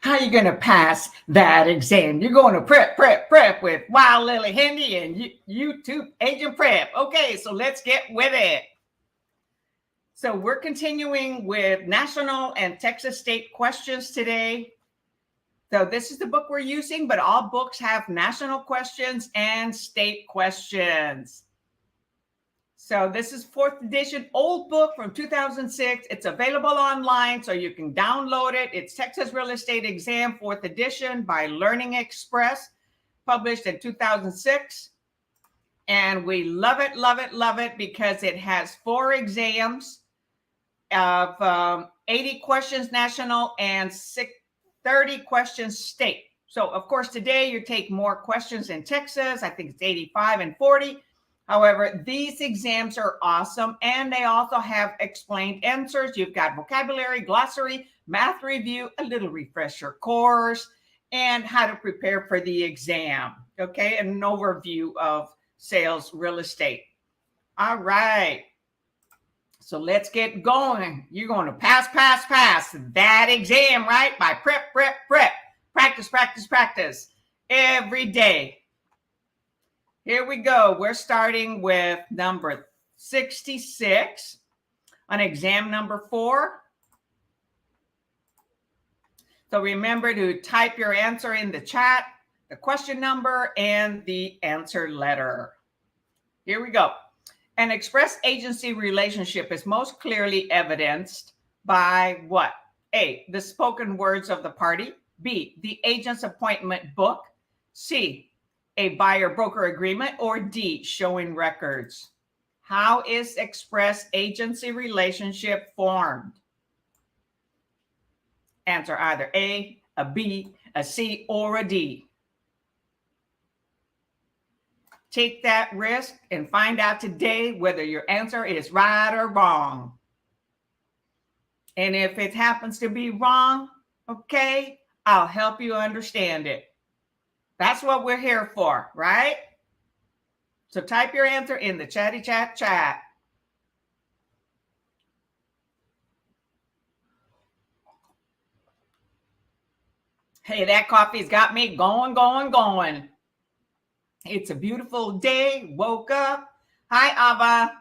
How are you going to pass that exam? You're going to prep with Wow Lillie Handy and YouTube Agent Prep. Okay, so let's get with it. So we're continuing with national and Texas state questions today. So this is the book we're using, but all books have national questions and state questions. So this is 4th edition, old book from 2006. It's available online, so you can download it. It's Texas Real Estate Exam, 4th edition by Learning Express, published in 2006. And we love it, love it, love it because it has 4 exams of 80 questions national and 30 questions state. So, of course, today you take more questions in Texas. I think it's 85 and 40. However, these exams are awesome, and they also have explained answers. You've got vocabulary, glossary, math review, a little refresher course, and how to prepare for the exam, okay? And an overview of sales real estate. All right. So let's get going. You're going to pass that exam, right? By prep. Practice every day. Here we go. We're starting with number 66 on exam number 4. So remember to type your answer in the chat, the question number, and the answer letter. Here we go. An express agency relationship is most clearly evidenced by what? A, the spoken words of the party. B, the agent's appointment book. C, a buyer-broker agreement, or D, showing records. How is express agency relationship formed? Answer either A, a B, a C, or a D. Take that risk and find out today whether your answer is right or wrong. And if it happens to be wrong, okay, I'll help you understand it. That's what we're here for, right? So type your answer in the chatty chat. Hey, that coffee's got me going. It's a beautiful day. Woke up. Hi, Ava.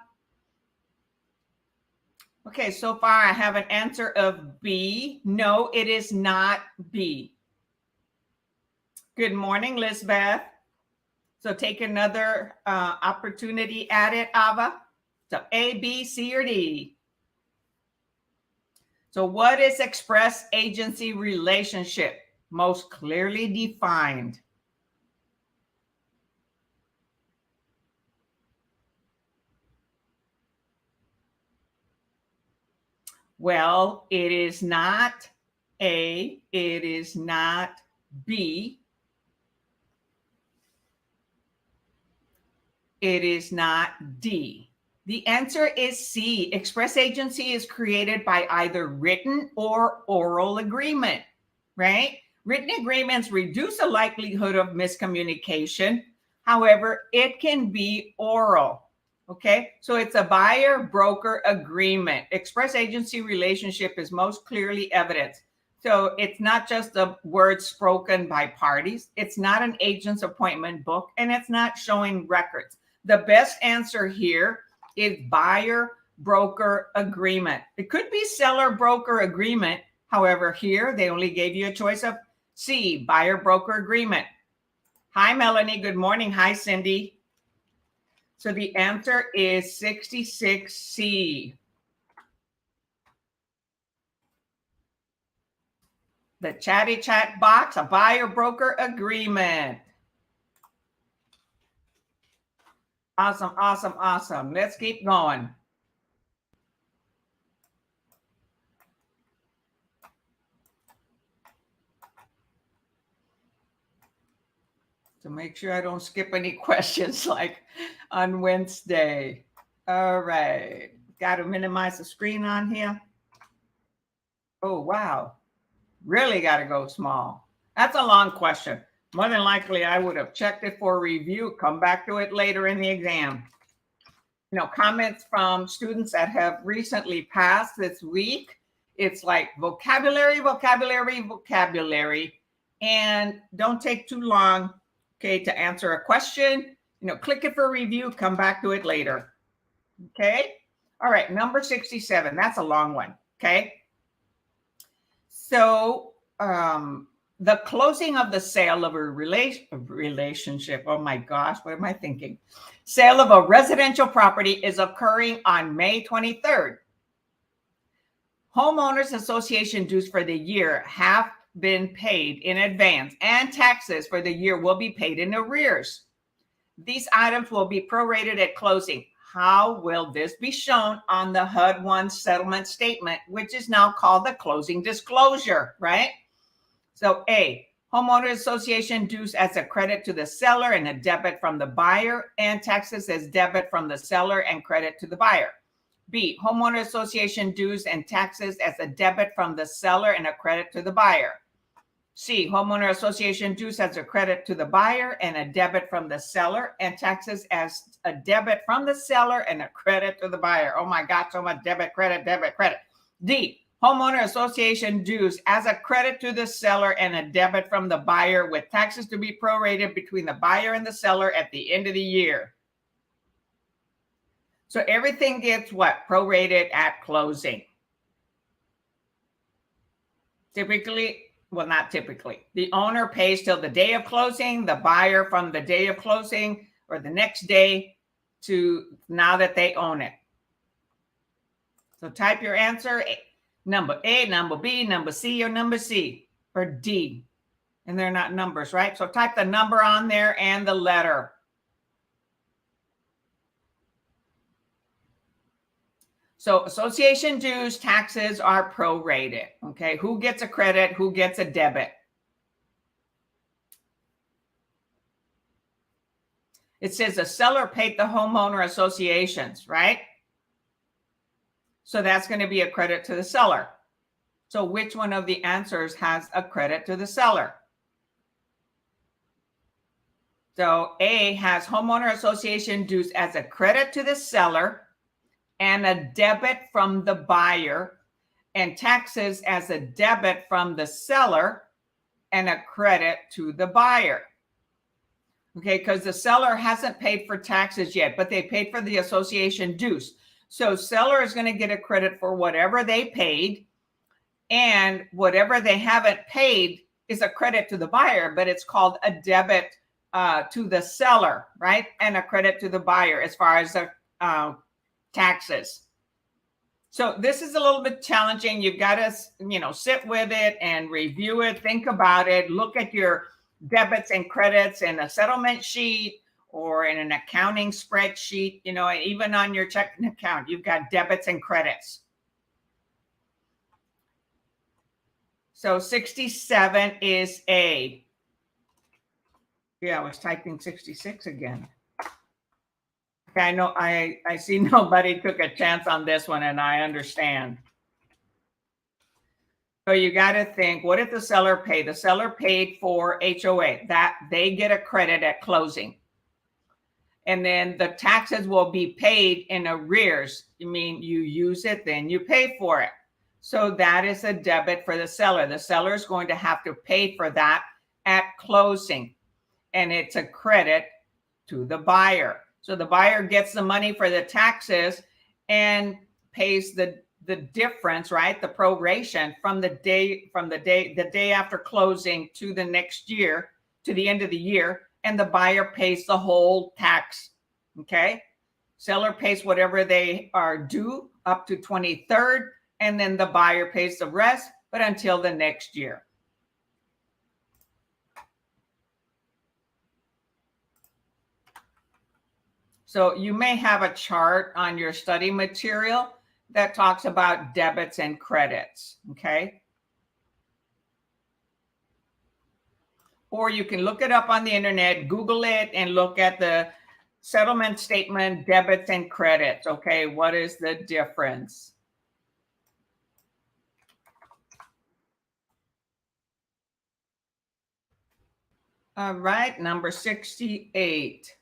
Okay, so far I have an answer of B. No, it is not B. Good morning, Lisbeth. So take another opportunity at it, Ava. So A, B, C, or D. So what is express agency relationship? Most clearly defined. Well, it is not A, it is not B. It is not D. The answer is C. Express agency is created by either written or oral agreement, right? Written agreements reduce the likelihood of miscommunication. However, it can be oral, okay? So it's a buyer-broker agreement. Express agency relationship is most clearly evidenced. So it's not just a word spoken by parties. It's not an agent's appointment book, and it's not showing records. The best answer here is buyer-broker agreement. It could be seller-broker agreement. However, here they only gave you a choice of C, buyer-broker agreement. Hi, Melanie. Good morning. Hi, Cindy. So the answer is 66C. The chatty chat box, a buyer-broker agreement. Awesome. Let's keep going. To make sure I don't skip any questions like on Wednesday. All right. Got to minimize the screen on here. Oh, wow. Really got to go small. That's a long question. More than likely, I would have checked it for review, come back to it later in the exam. Comments from students that have recently passed this week It's like vocabulary, vocabulary, vocabulary. And don't take too long, okay, to answer a question. Click it for review, come back to it later. Okay? All right, number 67. That's a long one. Okay? So, the closing of the sale of a relationship. Oh my gosh, what am I thinking? Sale of a residential property is occurring on May 23rd. Homeowners Association dues for the year have been paid in advance, and taxes for the year will be paid in arrears. These items will be prorated at closing. How will this be shown on the HUD-1 settlement statement, which is now called the closing disclosure, right? So A, Homeowner Association dues as a credit to the seller and a debit from the buyer, and taxes as debit from the seller and credit to the buyer. B, Homeowner Association dues and taxes as a debit from the seller and a credit to the buyer. C, Homeowner Association dues as a credit to the buyer and a debit from the seller, and taxes as a debit from the seller and a credit to the buyer. Oh my God, so much debit, credit, debit, credit. D, Homeowner Association dues as a credit to the seller and a debit from the buyer, with taxes to be prorated between the buyer and the seller at the end of the year. So everything gets what? Prorated at closing. Typically, well, not typically. The owner pays till the day of closing, the buyer from the day of closing or the next day to now that they own it. So type your answer, number A, number B, number C, or number C, or D. And they're not numbers, right? So type the number on there and the letter. So association dues, taxes are prorated. Okay, who gets a credit? Who gets a debit? It says the seller paid the homeowner associations, right? So that's going to be a credit to the seller. So which one of the answers has a credit to the seller? So A has homeowner association dues as a credit to the seller and a debit from the buyer, and taxes as a debit from the seller and a credit to the buyer. Okay, because the seller hasn't paid for taxes yet, but they paid for the association dues. So seller is going to get a credit for whatever they paid, and whatever they haven't paid is a credit to the buyer, but it's called a debit to the seller, right? And a credit to the buyer as far as the taxes. So this is a little bit challenging. You've got to, sit with it and review it, think about it, look at your debits and credits in a settlement sheet or in an accounting spreadsheet, even on your checking account, you've got debits and credits. So 67 is A. Yeah, I was typing 66 again. I know I see nobody took a chance on this one, and I understand. So you got to think, what did the seller pay? The seller paid for HOA. That they get a credit at closing. And then the taxes will be paid in arrears. You mean you use it, then you pay for it. So that is a debit for the seller. The seller is going to have to pay for that at closing. And it's a credit to the buyer. So the buyer gets the money for the taxes and pays the difference, right? The proration from the day after closing to the next year, to the end of the year, and the buyer pays the whole tax. Okay? Seller pays whatever they are due up to 23rd, and then the buyer pays the rest, but until the next year. So you may have a chart on your study material that talks about debits and credits, okay? Or you can look it up on the internet, Google it, and look at the settlement statement, debits and credits, okay? What is the difference? All right, number 68.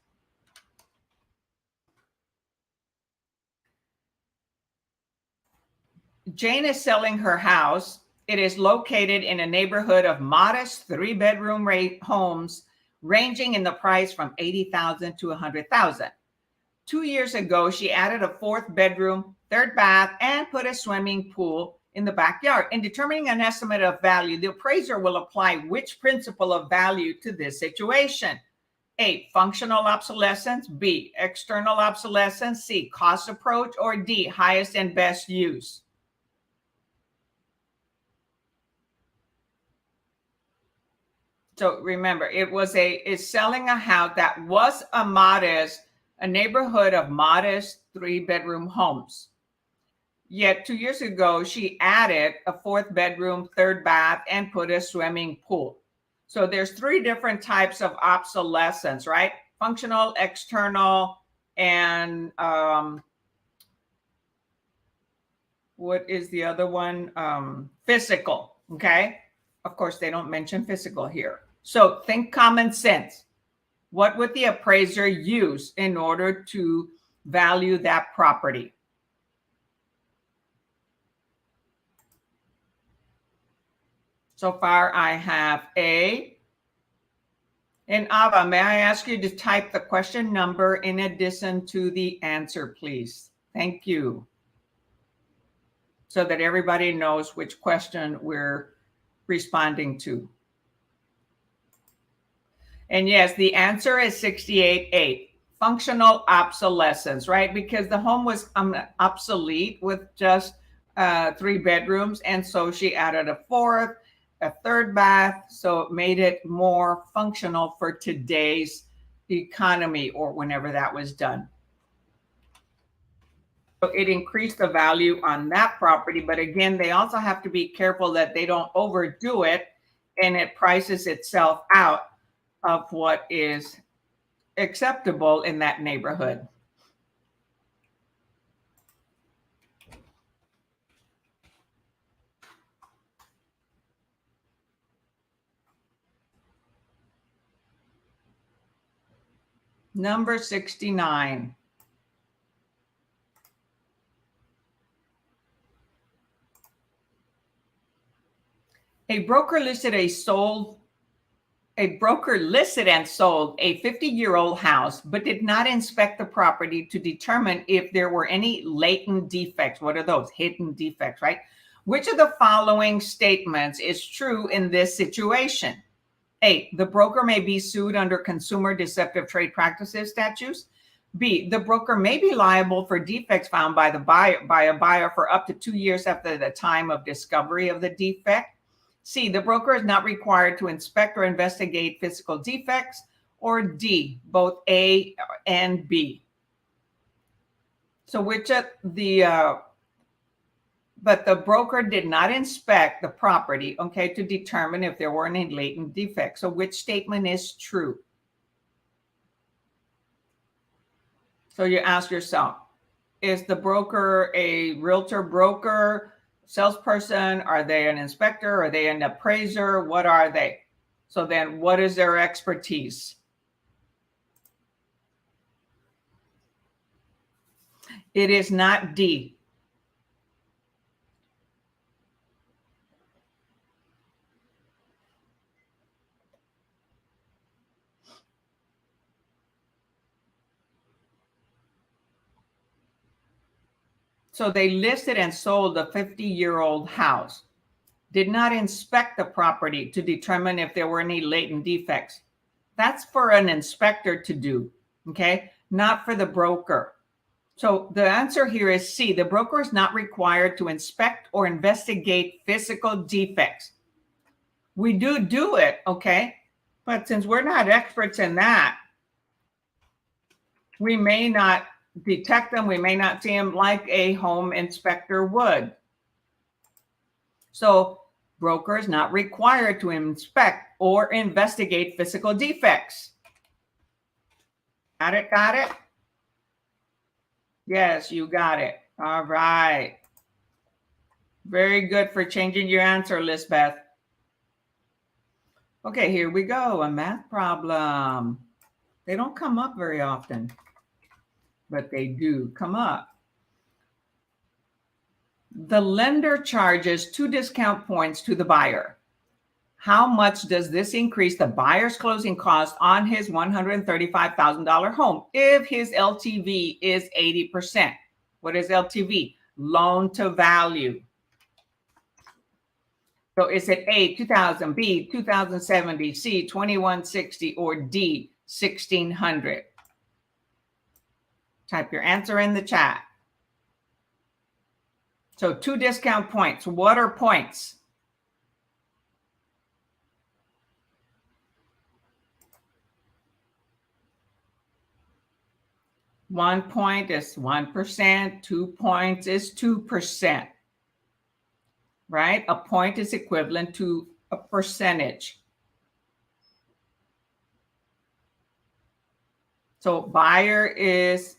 Jane is selling her house. It is located in a neighborhood of modest 3-bedroom homes ranging in the price from $80,000 to $100,000. 2 years ago, she added a 4th bedroom, 3rd bath, and put a swimming pool in the backyard. In determining an estimate of value, the appraiser will apply which principle of value to this situation? A, functional obsolescence, B, external obsolescence, C, cost approach, or D, highest and best use. So remember, it's selling a house that was a neighborhood of modest 3-bedroom homes. Yet 2 years ago, she added a 4th bedroom, 3rd bath, and put a swimming pool. So there's 3 different types of obsolescence, right? Functional, external, and what is the other one? Physical, okay? Of course, they don't mention physical here. So think common sense. What would the appraiser use in order to value that property? So far, I have A. And Ava, may I ask you to type the question number in addition to the answer, please? Thank you. So that everybody knows which question we're responding to. And yes, the answer is 68A, functional obsolescence, right? Because the home was obsolete with just 3 bedrooms. And so she added a 4th, a 3rd bath. So it made it more functional for today's economy or whenever that was done. So it increased the value on that property. But again, they also have to be careful that they don't overdo it and it prices itself out of what is acceptable in that neighborhood. Number 69. A broker listed and sold a 50-year-old house, but did not inspect the property to determine if there were any latent defects. What are those? Hidden defects, right? Which of the following statements is true in this situation? A, the broker may be sued under Consumer Deceptive Trade Practices statutes. B, the broker may be liable for defects found by a buyer for up to 2 years after the time of discovery of the defect. C, the broker is not required to inspect or investigate physical defects. Or D, both A and B. So which of but the broker did not inspect the property, okay, to determine if there were any latent defects. So which statement is true? So you ask yourself, is the broker a realtor broker, salesperson? Are they an inspector? Are they an appraiser? What are they? So then what is their expertise? It is not D. So they listed and sold a 50-year-old house, did not inspect the property to determine if there were any latent defects. That's for an inspector to do, okay? Not for the broker. So the answer here is C. The broker is not required to inspect or investigate physical defects. We do it, okay? But since we're not experts in that, we may not detect them. We may not see them like a home inspector would. So broker is not required to inspect or investigate physical defects. Got it? Got it? Yes, you got it. All right. Very good for changing your answer, Lisbeth. Okay, here we go. A math problem. They don't come up very often, but they do come up. The lender charges 2 discount points to the buyer. How much does this increase the buyer's closing cost on his $135,000 home if his LTV is 80%? What is LTV? Loan to value. So is it A, 2,000, B, 2,070, C, 2,160, or D, 1,600? Type your answer in the chat. So 2 discount points. What are points? One point is 1%. 2 points is 2. Right? A point is equivalent to a percentage. So buyer is,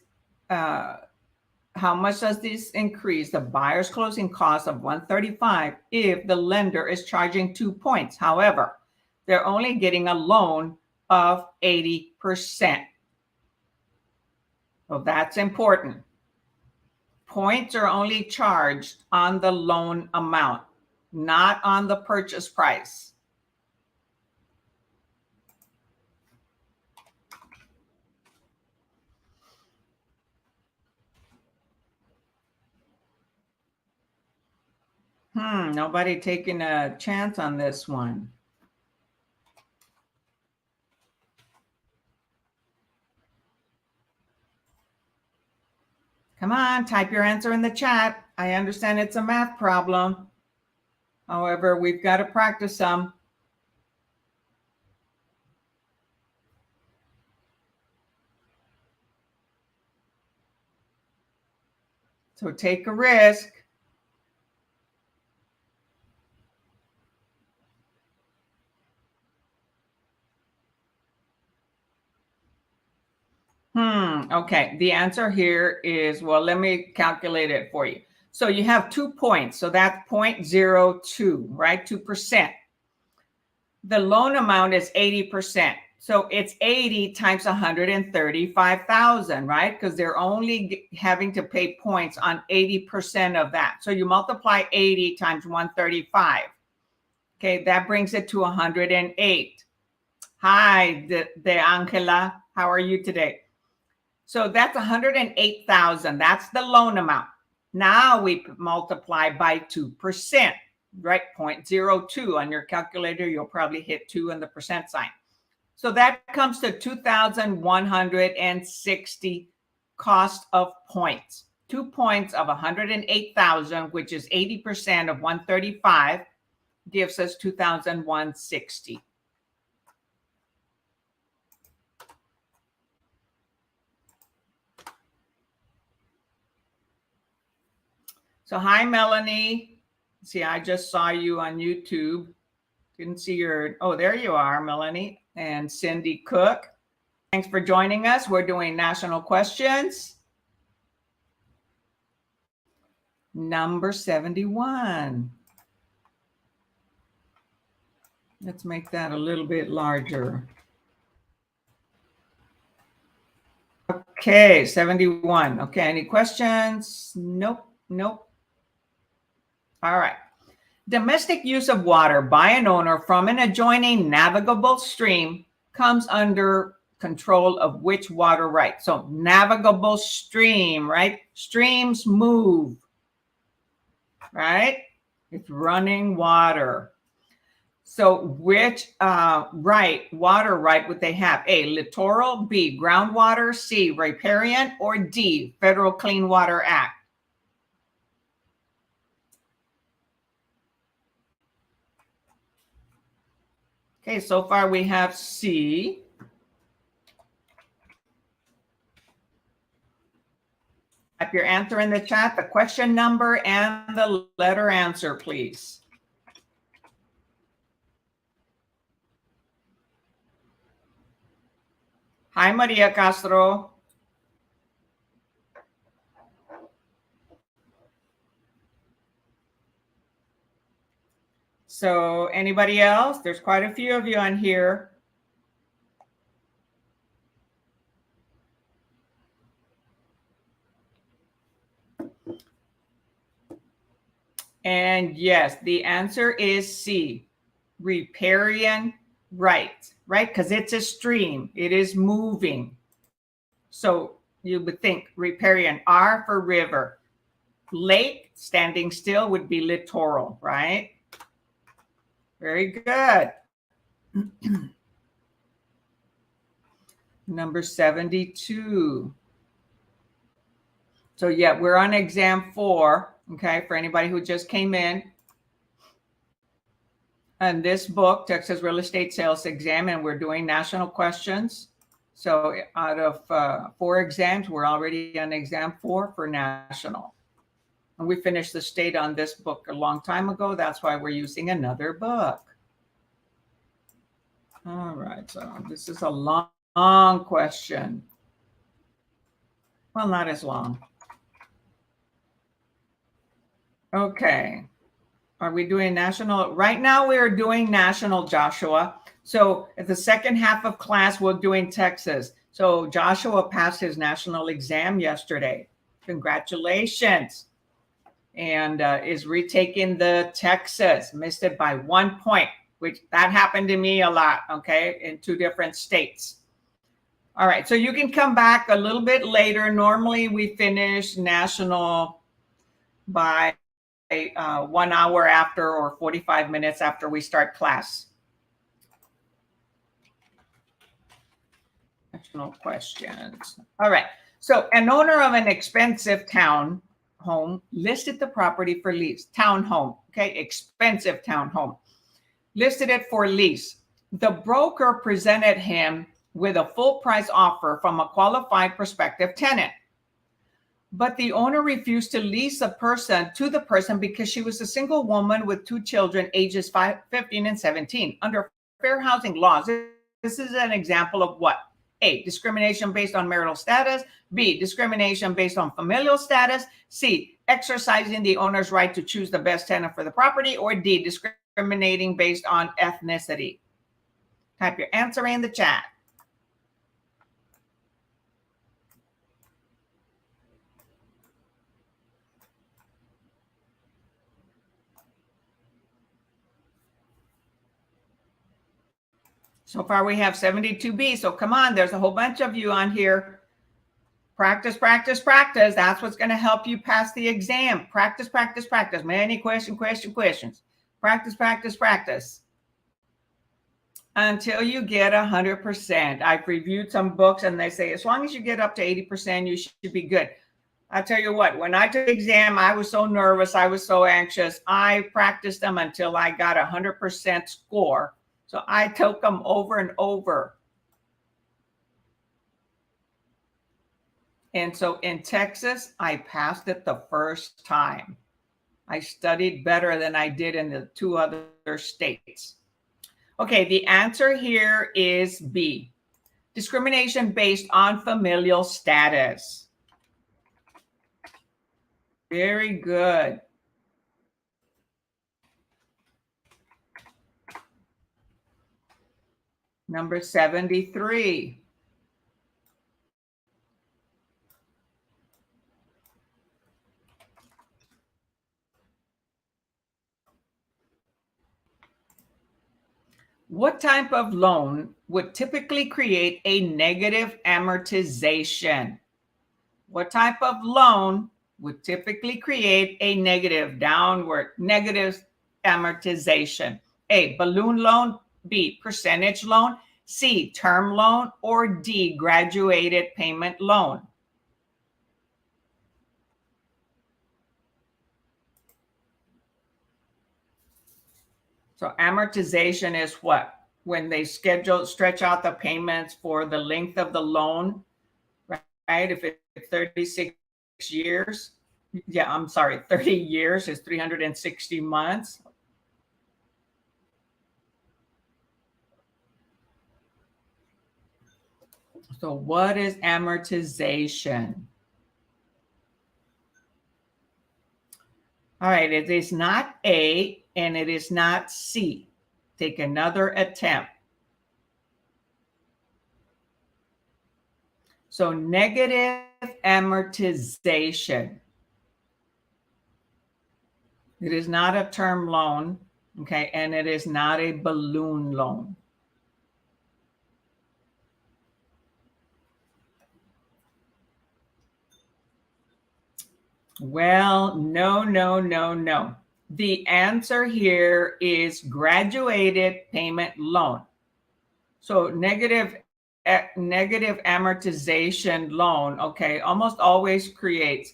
how much does this increase the buyer's closing cost of 135 if the lender is charging 2 points? However, they're only getting a loan of 80%. So that's important. Points are only charged on the loan amount, not on the purchase price. Nobody taking a chance on this one. Come on, type your answer in the chat. I understand it's a math problem. However, we've got to practice some. So take a risk. Okay, the answer here is, well, let me calculate it for you. So you have 2 points, so that's 0.02, right? 2%. The loan amount is 80%. So it's 80 times 135,000, right? Because they're only having to pay points on 80% of that. So you multiply 80 times 135. Okay, that brings it to 108. Hi, De Angela. How are you today? So that's 108,000. That's the loan amount. Now we multiply by 2%, right? 0.02 on your calculator. You'll probably hit 2 on the percent sign. So that comes to 2,160 cost of points. 2 points of 108,000, which is 80% of 135, gives us 2,160. So hi, Melanie. See, I just saw you on YouTube. Didn't see your, oh, there you are, Melanie. And Cindy Cook. Thanks for joining us. We're doing national questions. Number 71. Let's make that a little bit larger. Okay, 71. Okay, any questions? Nope. All right. Domestic use of water by an owner from an adjoining navigable stream comes under control of which water right? So navigable stream, right? Streams move, right? It's running water. So which water right would they have? A, littoral, B, groundwater, C, riparian, or D, Federal Clean Water Act? Okay, so far we have C. Type your answer in the chat, the question number and the letter answer, please. Hi, Maria Castro. So anybody else? There's quite a few of you on here. And yes, the answer is C, riparian right? Because it's a stream, it is moving. So you would think riparian, R for river. Lake, standing still, would be littoral, right? Very good. Number 72. So yeah, we're on exam 4, okay, for anybody who just came in. And this book, Texas Real Estate Sales Exam, and we're doing national questions. So out of 4 exams, we're already on exam 4 for national. And we finished the state on this book a long time ago. That's why we're using another book. All right, so this is a long question. Well, not as long. Okay. Are we doing national? Right now we are doing national, Joshua. So at the second half of class, we're doing Texas. So Joshua passed his national exam yesterday. Congratulations. And is retaking the Texas. Missed it by 1 point, which that happened to me a lot, okay, in 2 different states. All right, so you can come back a little bit later. Normally we finish national by 1 hour after or 45 minutes after we start class. National questions. All right. So an owner of an expensive town home listed the property for lease. Town home. Okay. Expensive town home. Listed it for lease. The broker presented him with a full price offer from a qualified prospective tenant. But the owner refused to lease the person because she was a single woman with 2 children, ages 15 and 17. Under fair housing laws, this is an example of what? A, discrimination based on marital status. B, discrimination based on familial status. C, exercising the owner's right to choose the best tenant for the property. Or D, discriminating based on ethnicity. Type your answer in the chat. So far we have 72B. So come on, there's a whole bunch of you on here. Practice, practice, practice. That's what's going to help you pass the exam. Practice, practice, practice. Many questions. Practice, practice, practice. Until you get 100%. I've reviewed some books and they say, as long as you get up to 80%, you should be good. I tell you what, when I took the exam, I was so nervous. I was so anxious. I practiced them until I got 100% score. So I took them over and over. And so in Texas, I passed it the first time. I studied better than I did in the 2 other states. Okay, the answer here is B. Discrimination based on familial status. Very good. Number 73. What type of loan would typically create a negative amortization? What type of loan would typically create a negative amortization? A, balloon loan. B, percentage loan. C, term loan. Or D, graduated payment loan. So amortization is what? When they stretch out the payments for the length of the loan, right? If it's 36 years, 30 years is 360 months. So what is amortization? All right, it is not A and it is not C. Take another attempt. So negative amortization. It is not a term loan, okay, and it is not a balloon loan. Well, no, no, no, no. The answer here is graduated payment loan. So negative amortization loan, okay, almost always creates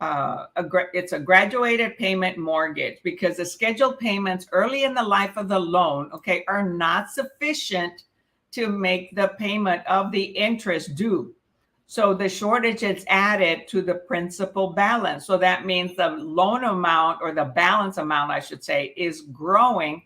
it's a graduated payment mortgage, because the scheduled payments early in the life of the loan, okay, are not sufficient to make the payment of the interest due. So the shortage is added to the principal balance. So that means the loan amount, or the balance amount, I should say, is growing.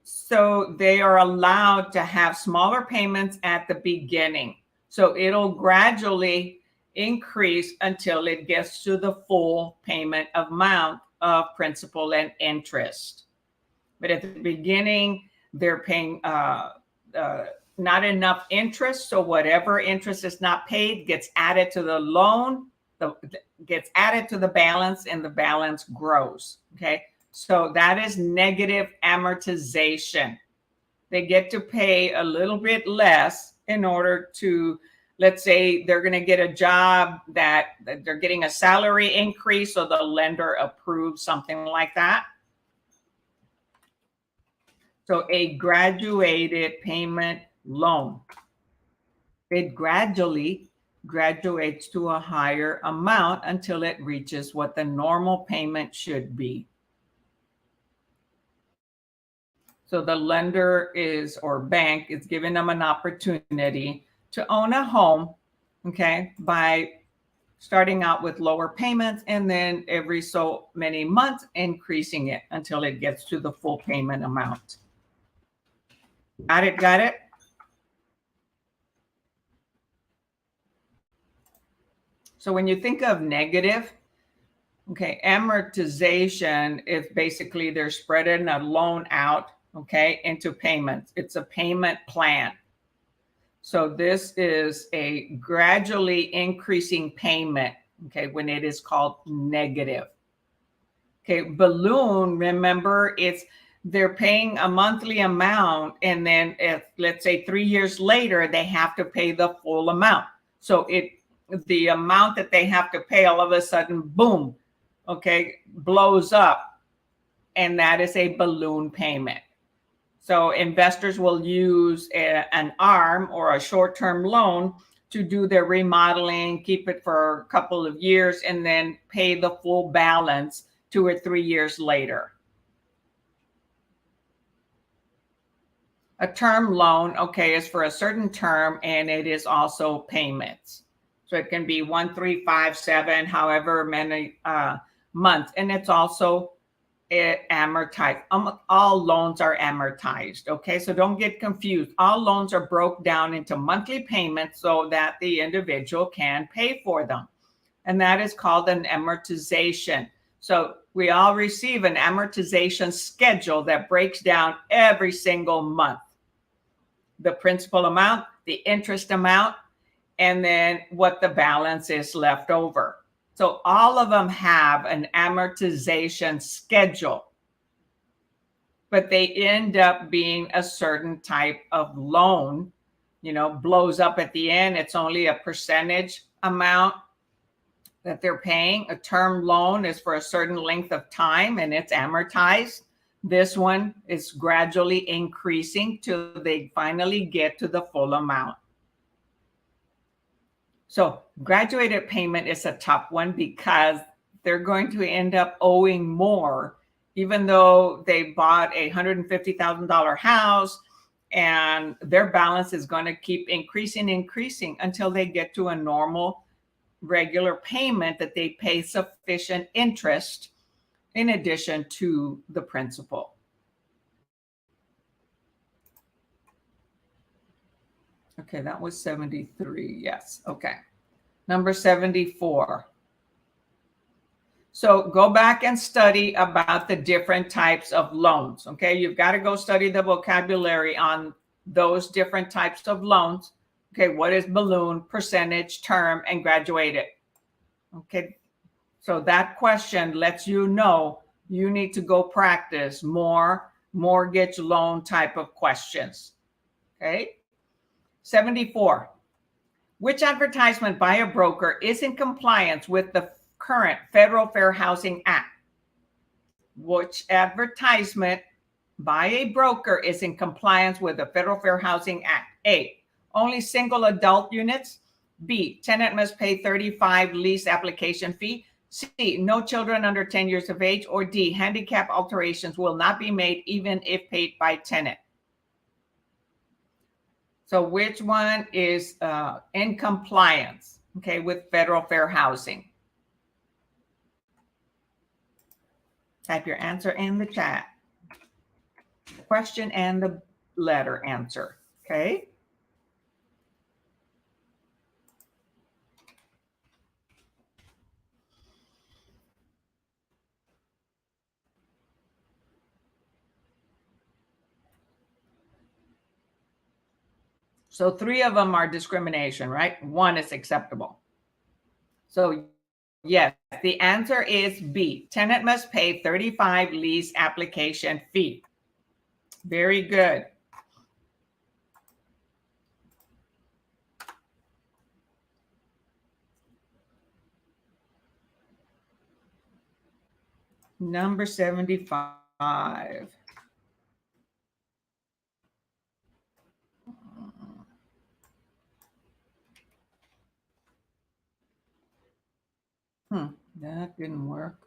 So they are allowed to have smaller payments at the beginning. So it'll gradually increase until it gets to the full payment amount of principal and interest. But at the beginning, they're paying not enough interest. So whatever interest is not paid gets added to the loan, gets added to the balance, and the balance grows. Okay. So that is negative amortization. They get to pay a little bit less in order to, let's say they're going to get a job that they're getting a salary increase, so the lender approves something like that. So a graduated payment loan, it gradually graduates to a higher amount until it reaches what the normal payment should be. So the lender is, or bank is, giving them an opportunity to own a home, okay, by starting out with lower payments, and then every so many months increasing it until it gets to the full payment amount. Got it? Got it? So when you think of negative, okay, amortization is basically they're spreading a loan out, okay, into payments. It's a payment plan. So this is a gradually increasing payment, okay, when it is called negative. Okay, balloon, remember, they're paying a monthly amount, and then if, let's say 3 years later, they have to pay the full amount. So the amount that they have to pay all of a sudden, boom, okay, blows up, and that is a balloon payment. So investors will use an ARM, or a short-term loan, to do their remodeling, keep it for a couple of years, and then pay the full balance 2 or 3 years later. A term loan, okay, is for a certain term, and it is also payments. So it can be 1, 3, 5, 7, however many months, and it's also amortized. All loans are amortized. Okay, so don't get confused. All loans are broke down into monthly payments so that the individual can pay for them, and that is called an amortization. So we all receive an amortization schedule that breaks down every single month the principal amount, the interest amount, and then what the balance is left over. So all of them have an amortization schedule, but they end up being a certain type of loan, blows up at the end. It's only a percentage amount that they're paying. A term loan is for a certain length of time, and it's amortized. This one is gradually increasing till they finally get to the full amount. So graduated payment is a tough one because they're going to end up owing more, even though they bought a $150,000 house, and their balance is going to keep increasing until they get to a normal regular payment that they pay sufficient interest in addition to the principal. Okay, that was 73. Yes. Okay. Number 74. So go back and study about the different types of loans. Okay, you've got to go study the vocabulary on those different types of loans. Okay, what is balloon, percentage, term, and graduated? Okay, so that question lets you know You need to go practice more mortgage loan type of questions. Okay. 74. Which advertisement by a broker is in compliance with the current Federal Fair Housing Act? Which advertisement by a broker is in compliance with the Federal Fair Housing Act? A, only single adult units. B, tenant must pay 35 lease application fee. C, no children under 10 years of age. Or D, handicap alterations will not be made even if paid by tenant. So which one is in compliance, okay, with Federal Fair Housing? Type your answer in the chat. Question and the letter answer, okay? So 3 of them are discrimination, right? 1 is acceptable. So yes, the answer is B. Tenant must pay 35 lease application fee. Very good. Number 75. That didn't work.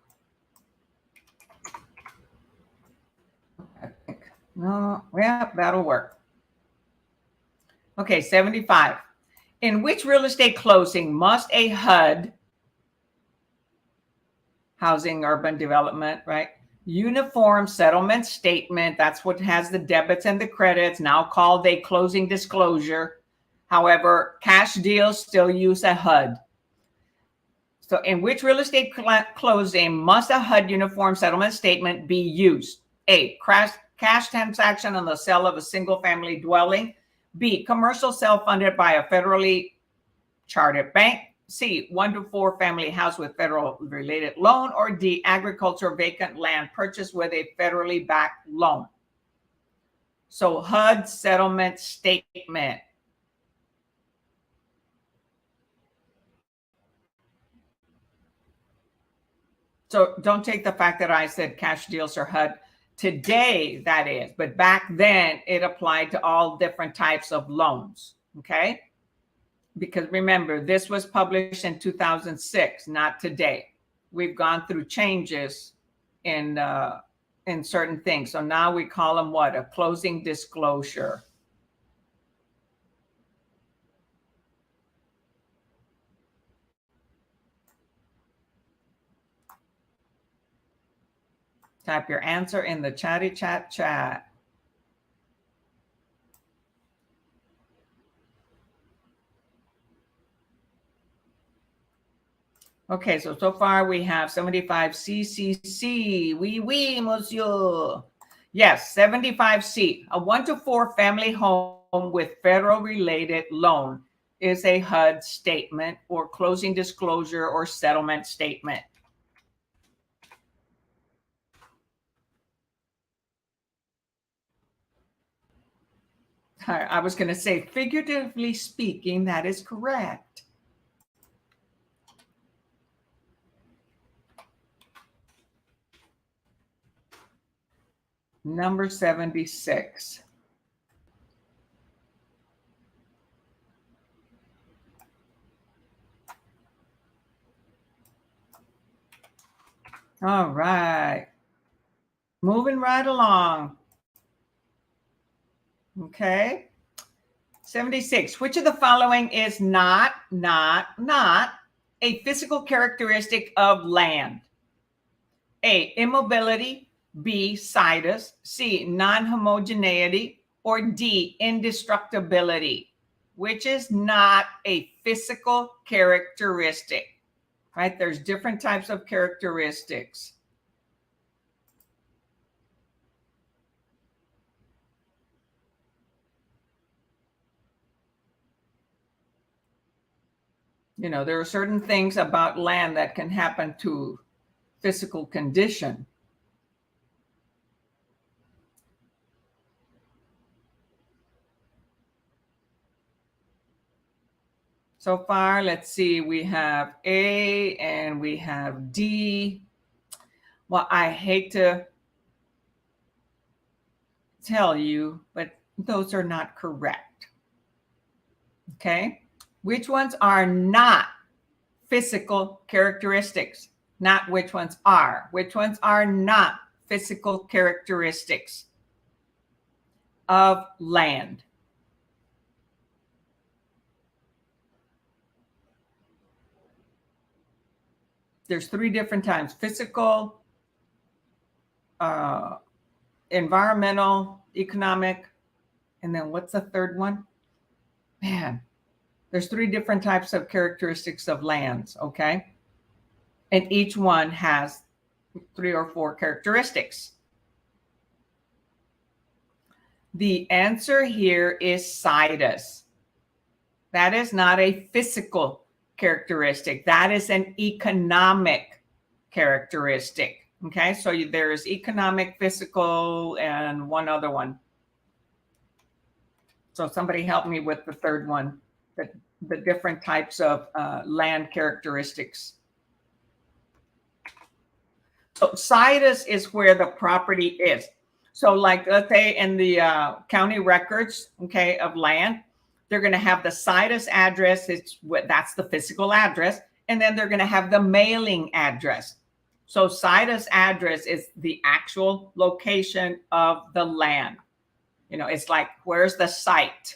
I think. No, yeah, that'll work. Okay, 75. In which real estate closing must a HUD, housing urban development, right? Uniform settlement statement, that's what has the debits and the credits, now called a closing disclosure. However, cash deals still use a HUD. So in which real estate closing must a HUD uniform settlement statement be used? A, cash transaction on the sale of a single family dwelling. B, commercial sale funded by a federally chartered bank. C, 1 to 4 family house with federal related loan. Or D, agricultural vacant land purchased with a federally backed loan. So HUD settlement statement. So don't take the fact that I said cash deals are HUD. Today, that is, but back then it applied to all different types of loans, okay? Because remember, this was published in 2006, not today. We've gone through changes in certain things. So now we call them what? A closing disclosure. Type your answer in the chatty chat. Okay, so far we have 75 CCC. Oui, monsieur. Yes, 75C. A 1 to 4 family home with federal related loan is a HUD statement or closing disclosure or settlement statement. I was going to say, figuratively speaking, that is correct. Number 76. All right. Moving right along. Okay. 76. Which of the following is not a physical characteristic of land? A, immobility. B, situs. C, non-homogeneity. Or D, indestructibility. Which is not a physical characteristic, right? There's different types of characteristics. You know, there are certain things about land that can happen to physical condition. So far, let's see, we have A and we have D. Well, I hate to tell you, but those are not correct. Okay. Which ones are not physical characteristics? Not which ones are. Which ones are not physical characteristics of land? There's three different types: physical, environmental, economic, and then what's the third one? Man, there's three different types of characteristics of lands, okay? And each one has 3 or 4 characteristics. The answer here is situs. That is not a physical characteristic. That is an economic characteristic. Okay, so there's economic, physical, and one other one. So somebody help me with the third one, the different types of land characteristics. So situs is where the property is. So like, let's say in the county records, okay, of land, they're going to have the situs address. That's the physical address. And then they're going to have the mailing address. So situs address is the actual location of the land. You know, it's like, where's the site?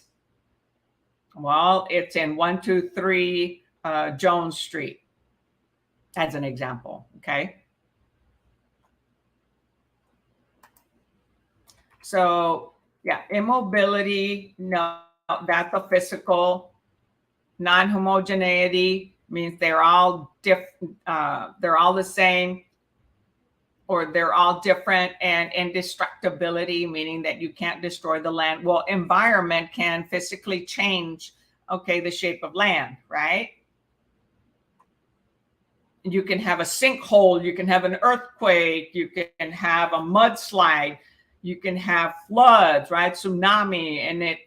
Well, it's in 123 Jones Street, as an example, okay? So yeah, immobility, no, that's a physical. Non-homogeneity means they're all different, they're all the same, or they're all different. And indestructibility, meaning that you can't destroy the land. Well, environment can physically change, okay, the shape of land, right? You can have a sinkhole, you can have an earthquake, you can have a mudslide, you can have floods, right? Tsunami, and it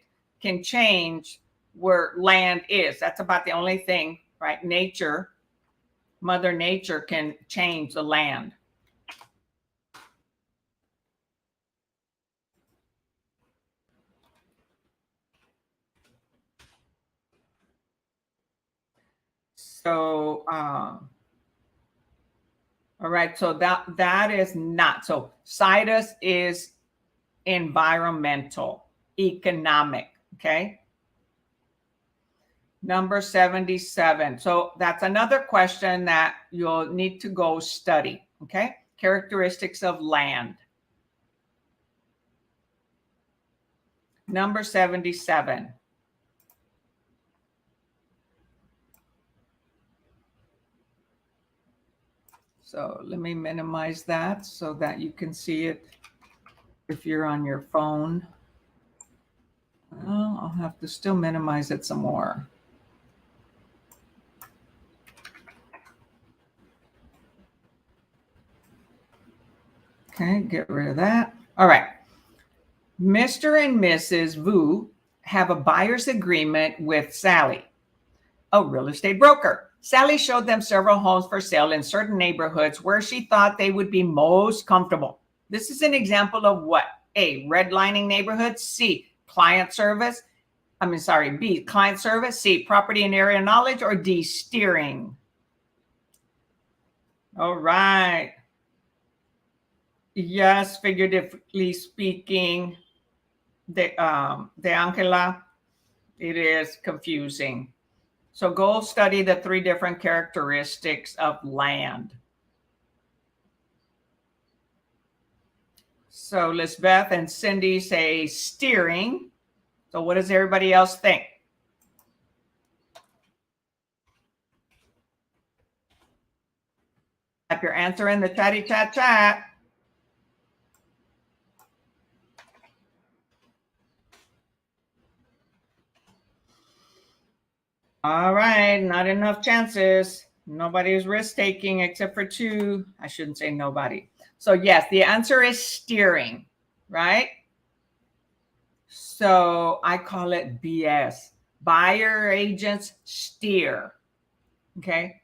can change where land is. That's about the only thing, right? Nature, Mother Nature can change the land. So, all right, so that is not. So situs is environmental, economic, okay? Number 77. So that's another question that you'll need to go study, okay? Characteristics of land. Number 77. So let me minimize that so that you can see it if you're on your phone. Well, I'll have to still minimize it some more. Okay, get rid of that. All right. Mr. and Mrs. Vu have a buyer's agreement with Sally, a real estate broker. Sally showed them several homes for sale in certain neighborhoods where she thought they would be most comfortable. This is an example of what? A, redlining neighborhoods. C, client service. B, client service. C, property and area knowledge. Or D, steering. All right. Yes, figuratively speaking, de Angela, it is confusing. So go study the 3 different characteristics of land. So Lisbeth and Cindy say steering. So what does everybody else think? Type your answer in the chatty chat. All right, not enough chances. Nobody's risk taking except for 2. I shouldn't say nobody. So yes, the answer is steering, right? So I call it BS. Buyer agents steer. Okay.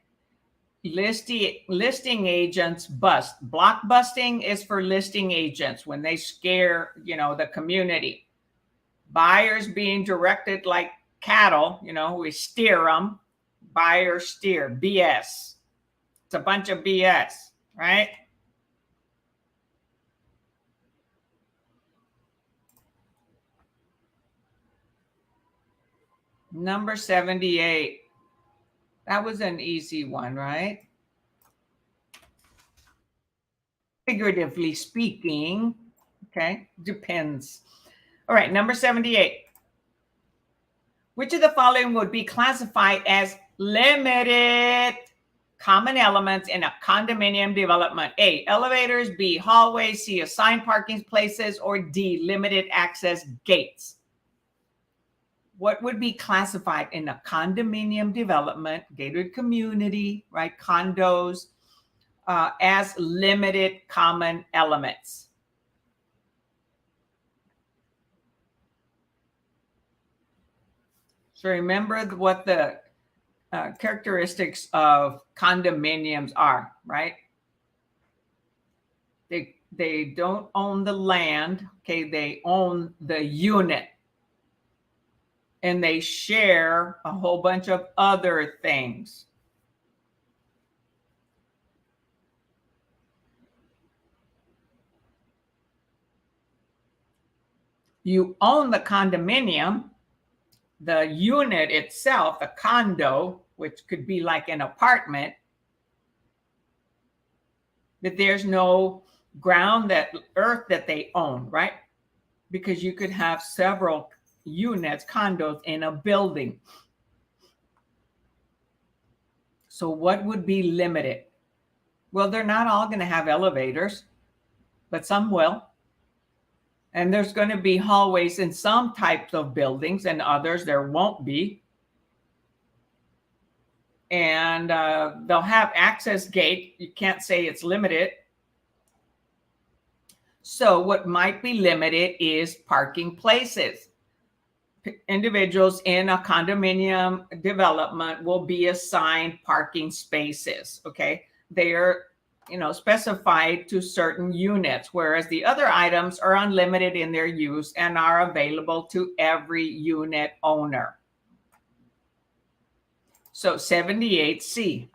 Listing agents bust. Block busting is for listing agents when they scare, the community. Buyers being directed like cattle, we steer them. Buyer steer. BS. It's a bunch of BS, right? Number 78. That was an easy one, right? Figuratively speaking, okay, depends. All right, number 78. Which of the following would be classified as limited common elements in a condominium development? A, elevators, B, hallways, C, assigned parking places, or D, limited access gates? What would be classified in a condominium development, gated community, right, condos, as limited common elements? So remember what the characteristics of condominiums are, right? They don't own the land, okay? They own the unit. And they share a whole bunch of other things. You own the condominium, the unit itself, the condo, which could be like an apartment, that there's no earth that they own, right? Because you could have several units, condos in a building. So what would be limited? Well, they're not all going to have elevators, but some will. And there's going to be hallways in some types of buildings, and others there won't be. And they'll have access gate. You can't say it's limited. So what might be limited is parking places. Individuals in a condominium development will be assigned parking spaces. Okay. They are specified to certain units, whereas the other items are unlimited in their use and are available to every unit owner. So 78C.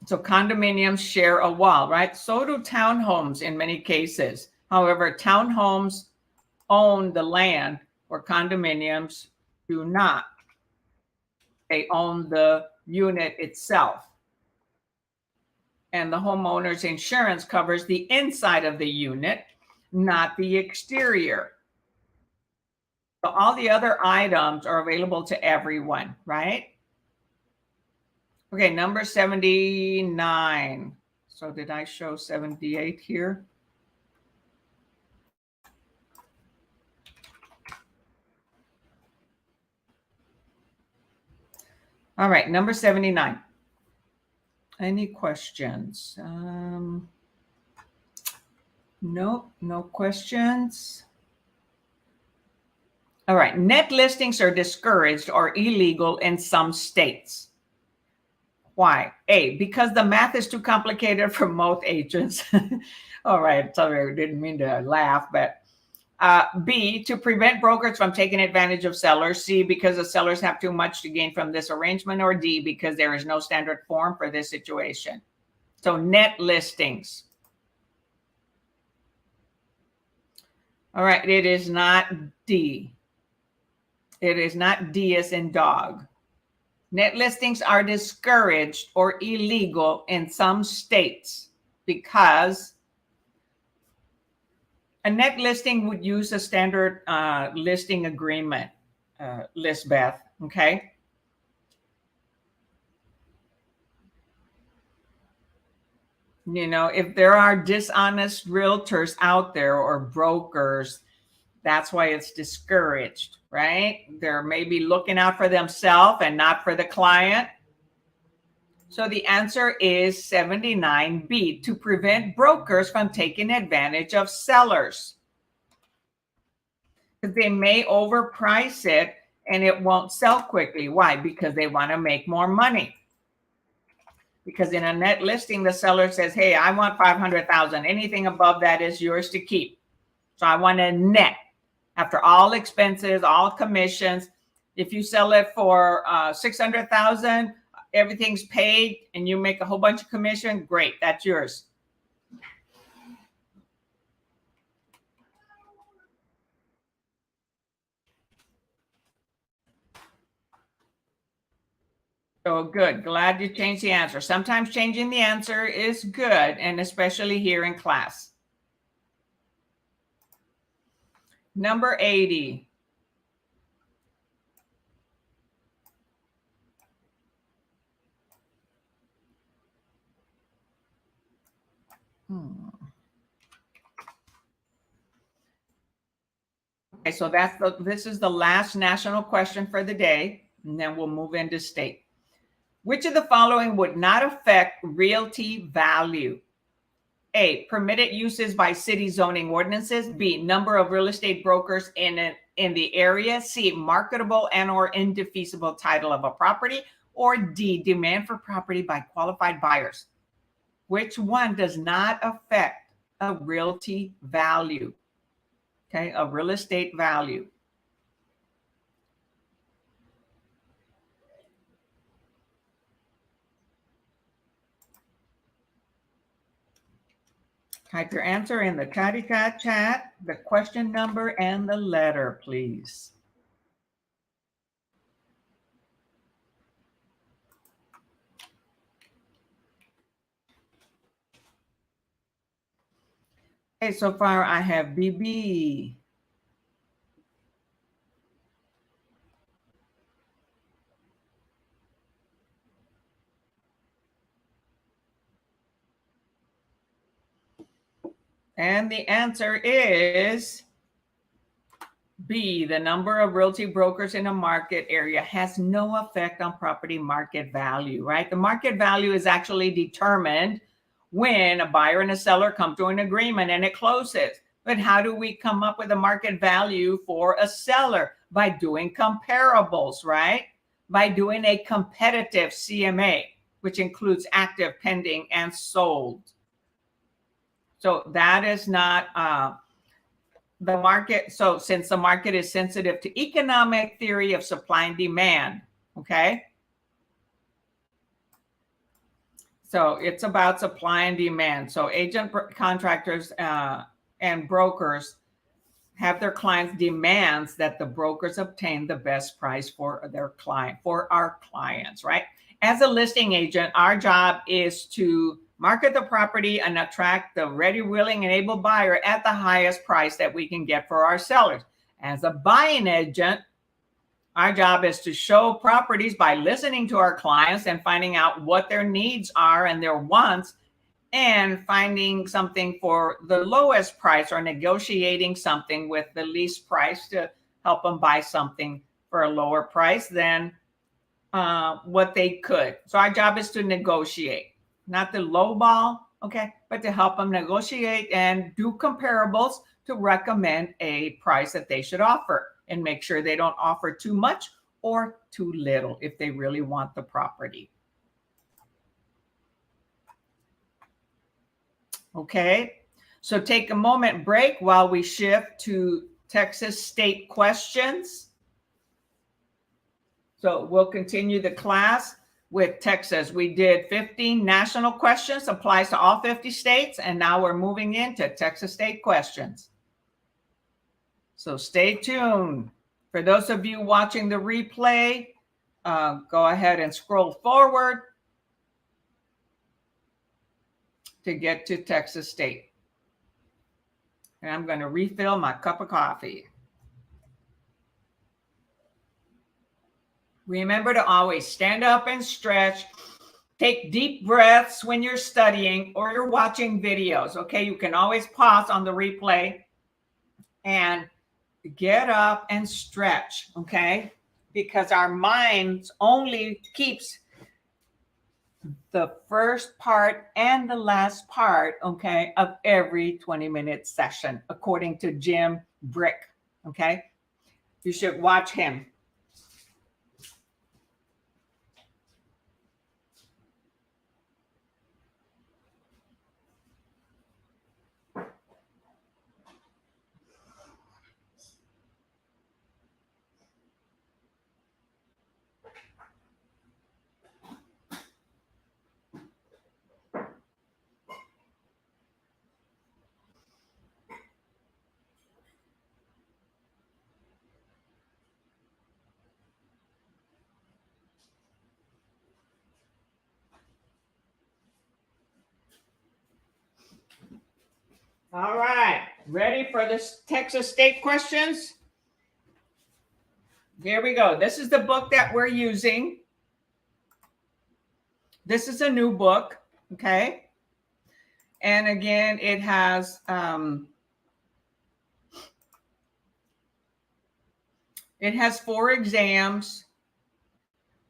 So condominiums share a wall, right? So do townhomes in many cases. However, townhomes own the land where condominiums do not. They own the unit itself. And the homeowner's insurance covers the inside of the unit, not the exterior. So all the other items are available to everyone, right? Okay, number 79. So did I show 78 here? All right, number 79. Any questions? No questions. All right, net listings are discouraged or illegal in some states. Why? A, because the math is too complicated for most agents. All right, sorry, I didn't mean to laugh, but B, to prevent brokers from taking advantage of sellers. C, because the sellers have too much to gain from this arrangement. Or D, because there is no standard form for this situation. So net listings. All right, it is not D. It is not D as in dog. Net listings are discouraged or illegal in some states because a net listing would use a standard listing agreement, Lisbeth, okay? If there are dishonest realtors out there or brokers, that's why it's discouraged, right? They're maybe looking out for themselves and not for the client. So the answer is 79B, to prevent brokers from taking advantage of sellers. Because they may overprice it and it won't sell quickly. Why? Because they want to make more money. Because in a net listing, the seller says, hey, I want 500,000. Anything above that is yours to keep. So I want a net after all expenses, all commissions. If you sell it for 600,000, everything's paid and you make a whole bunch of commission, great, that's yours. So good. Glad you changed the answer. Sometimes changing the answer is good, and especially here in class. Number 80. Okay, so this is the last national question for the day, and then we'll move into state. Which of the following would not affect realty value? A, permitted uses by city zoning ordinances. B, number of real estate brokers in the area. C, marketable and or indefeasible title of a property. Or D, demand for property by qualified buyers. Which one does not affect a realty value? Okay, a real estate value. Type your answer in the chatty chat, the question number and the letter, please. Okay, so far I have BB. And the answer is B, the number of realty brokers in a market area has no effect on property market value, right? The market value is actually determined when a buyer and a seller come to an agreement and it closes. But how do we come up with a market value for a seller? By doing comparables, right? By doing a competitive CMA, which includes active, pending, and sold. So that is not the market. So since the market is sensitive to economic theory of supply and demand, okay? So it's about supply and demand. So agent contractors and brokers have their clients demands that the brokers obtain the best price for their client, for our clients, right? As a listing agent, our job is to market the property and attract the ready, willing, and able buyer at the highest price that we can get for our sellers. As a buying agent, our job is to show properties by listening to our clients and finding out what their needs are and their wants, and finding something for the lowest price or negotiating something with the least price to help them buy something for a lower price than what they could. So our job is to negotiate, not to lowball, okay, but to help them negotiate and do comparables to recommend a price that they should offer and make sure they don't offer too much or too little if they really want the property. Okay, so take a moment break while we shift to Texas state questions. So we'll continue the class with Texas. We did 15 national questions, applies to all 50 states, and now we're moving into Texas state questions. So stay tuned. For those of you watching the replay, go ahead and scroll forward to get to Texas state. And I'm going to refill my cup of coffee. Remember to always stand up and stretch. Take deep breaths when you're studying or you're watching videos, okay? You can always pause on the replay and get up and stretch, okay? Because our minds only keeps the first part and the last part, okay, of every 20-minute session, according to Jim Brick, okay? You should watch him. All right, ready for the Texas state questions? Here we go. This is the book that we're using. This is a new book, okay? And again, it has 4 exams,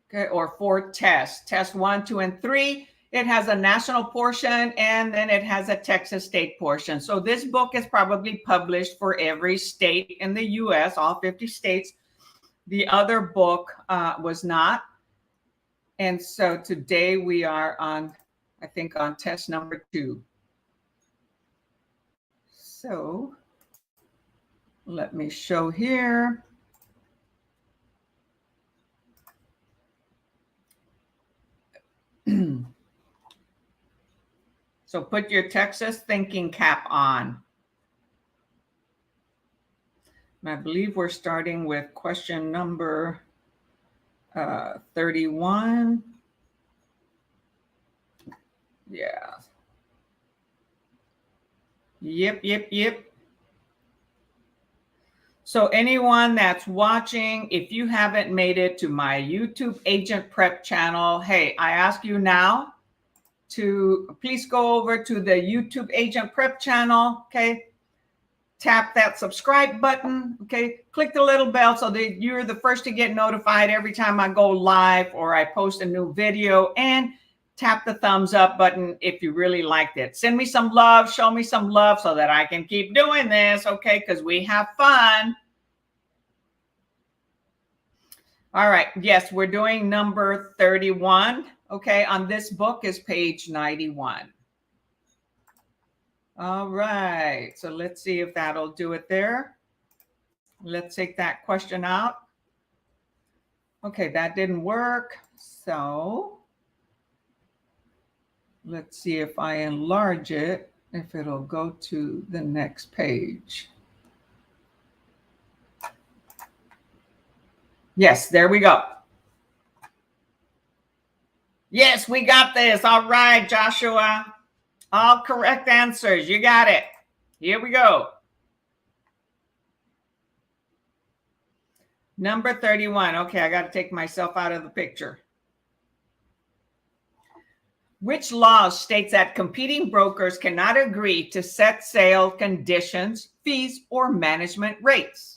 okay, or 4 tests. Test 1, 2, and 3. It has a national portion, and then it has a Texas state portion. So this book is probably published for every state in the U.S., all 50 states. The other book was not. And so today we are on, I think, on test number 2. So let me show here. So put your Texas thinking cap on. I believe we're starting with question number 31. Yeah. Yep. So anyone that's watching, if you haven't made it to my YouTube Agent Prep channel, hey, I ask you now to please go over to the YouTube Agent Prep channel, okay? Tap that subscribe button, okay? Click the little bell so that you're the first to get notified every time I go live or I post a new video, and tap the thumbs up button if you really liked it. Send me some love, show me some love so that I can keep doing this, okay? Because we have fun. All right, yes, we're doing number 31, okay? On this book is page 91. All right, so let's see if that'll do it there. Let's take that question out. Okay, that didn't work. So let's see if I enlarge it, if it'll go to the next page. Yes, there we go. Yes, we got this. All right, Joshua. All correct answers. You got it. Here we go. Number 31. Okay, I got to take myself out of the picture. Which law states that competing brokers cannot agree to set sale conditions, fees, or management rates?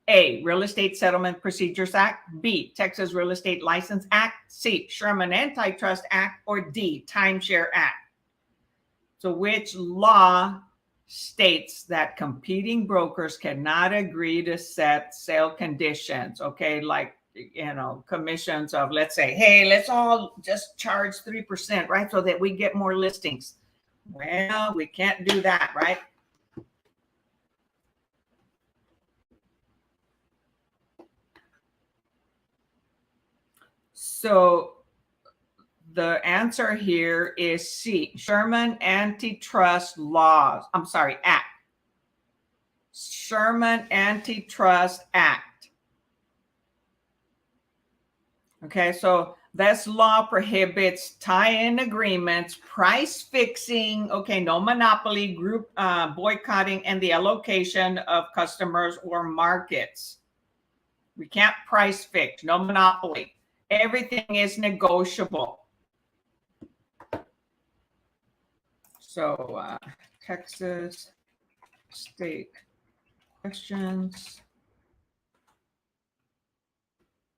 A, Real Estate Settlement Procedures Act. B, Texas Real Estate License Act. C, Sherman Antitrust Act. Or D, Timeshare Act. So which law states that competing brokers cannot agree to set sale conditions? Okay, like, you know, commissions of, let's say, hey, let's all just charge 3%, right? So that we get more listings. Well, we can't do that, right? So the answer here is C, Sherman Antitrust Laws. I'm sorry, Act. Sherman Antitrust Act. Okay, so this law prohibits tie-in agreements, price fixing, okay, no monopoly, group boycotting, and the allocation of customers or markets. We can't price fix, no monopoly. Everything is negotiable. So Texas state questions.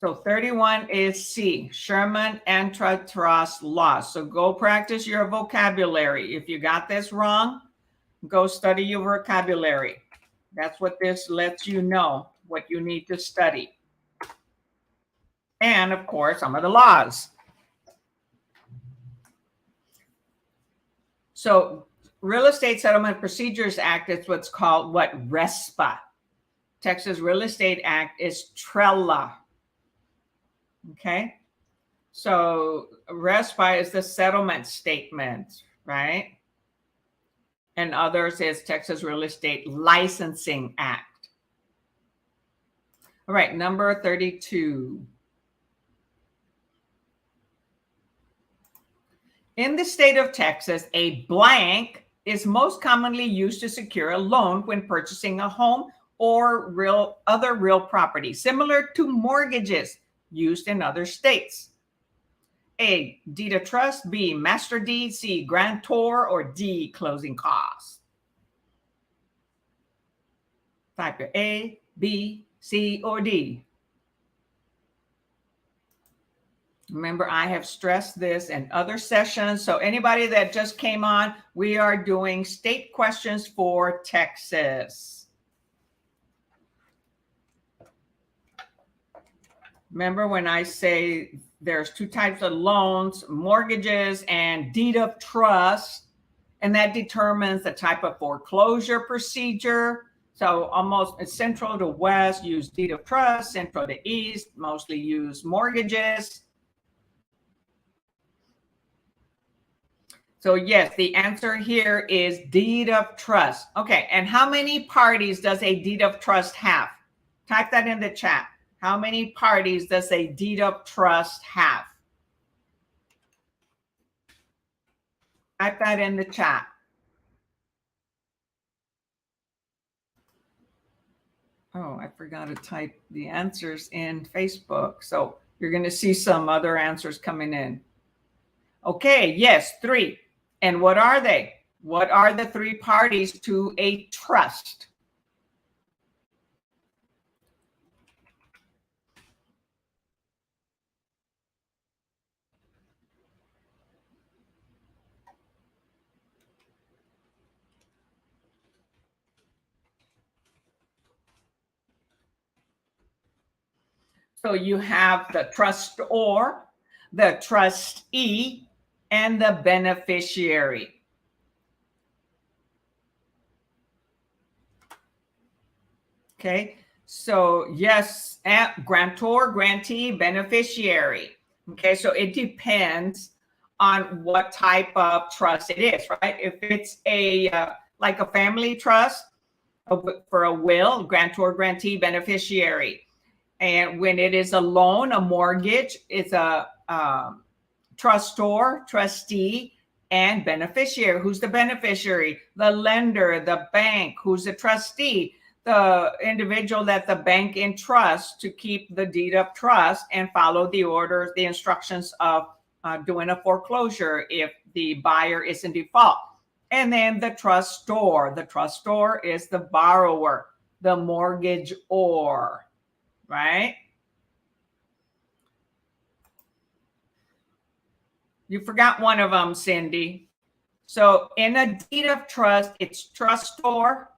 So 31 is C, Sherman Antitrust Laws. So go practice your vocabulary. If you got this wrong, go study your vocabulary. That's what this lets you know, what you need to study. And of course, some of the laws. So Real Estate Settlement Procedures Act is what's called what? RESPA. Texas Real Estate Act is TRELA. Okay. So RESPA is the settlement statement, right? And others is Texas Real Estate Licensing Act. All right, number 32. In the state of Texas, a blank is most commonly used to secure a loan when purchasing a home or other real property, similar to mortgages used in other states. A, deed of trust, B, master deed, C, grantor, or D, closing costs. Type your A, B, C, or D. Remember, I have stressed this in other sessions. So anybody that just came on, we are doing state questions for Texas. Remember when I say there's two types of loans, mortgages and deed of trust, and that determines the type of foreclosure procedure. So almost central to west use deed of trust, central to east mostly use mortgages. So yes, the answer here is deed of trust. Okay, and how many parties does a deed of trust have? Type that in the chat. How many parties does a deed of trust have? Type that in the chat. Oh, I forgot to type the answers in Facebook. So you're going to see some other answers coming in. Okay, yes, 3. And what are they? What are the 3 parties to a trust? So you have the trustor, the trustee, and the beneficiary. Okay, so yes, grantor, grantee, beneficiary. Okay, so it depends on what type of trust it is, right? If it's a like a family trust for a will, grantor, grantee, beneficiary. And when it is a loan, a mortgage, it's a trustor, trustee, and beneficiary. Who's the beneficiary? The lender, the bank. Who's the trustee? The individual that the bank entrusts to keep the deed of trust and follow the orders, the instructions of doing a foreclosure if the buyer is in default. And then the trustor. The trustor is the borrower, the mortgagor, right? You forgot one of them, Cindy. So in a deed of trust, it's trustor,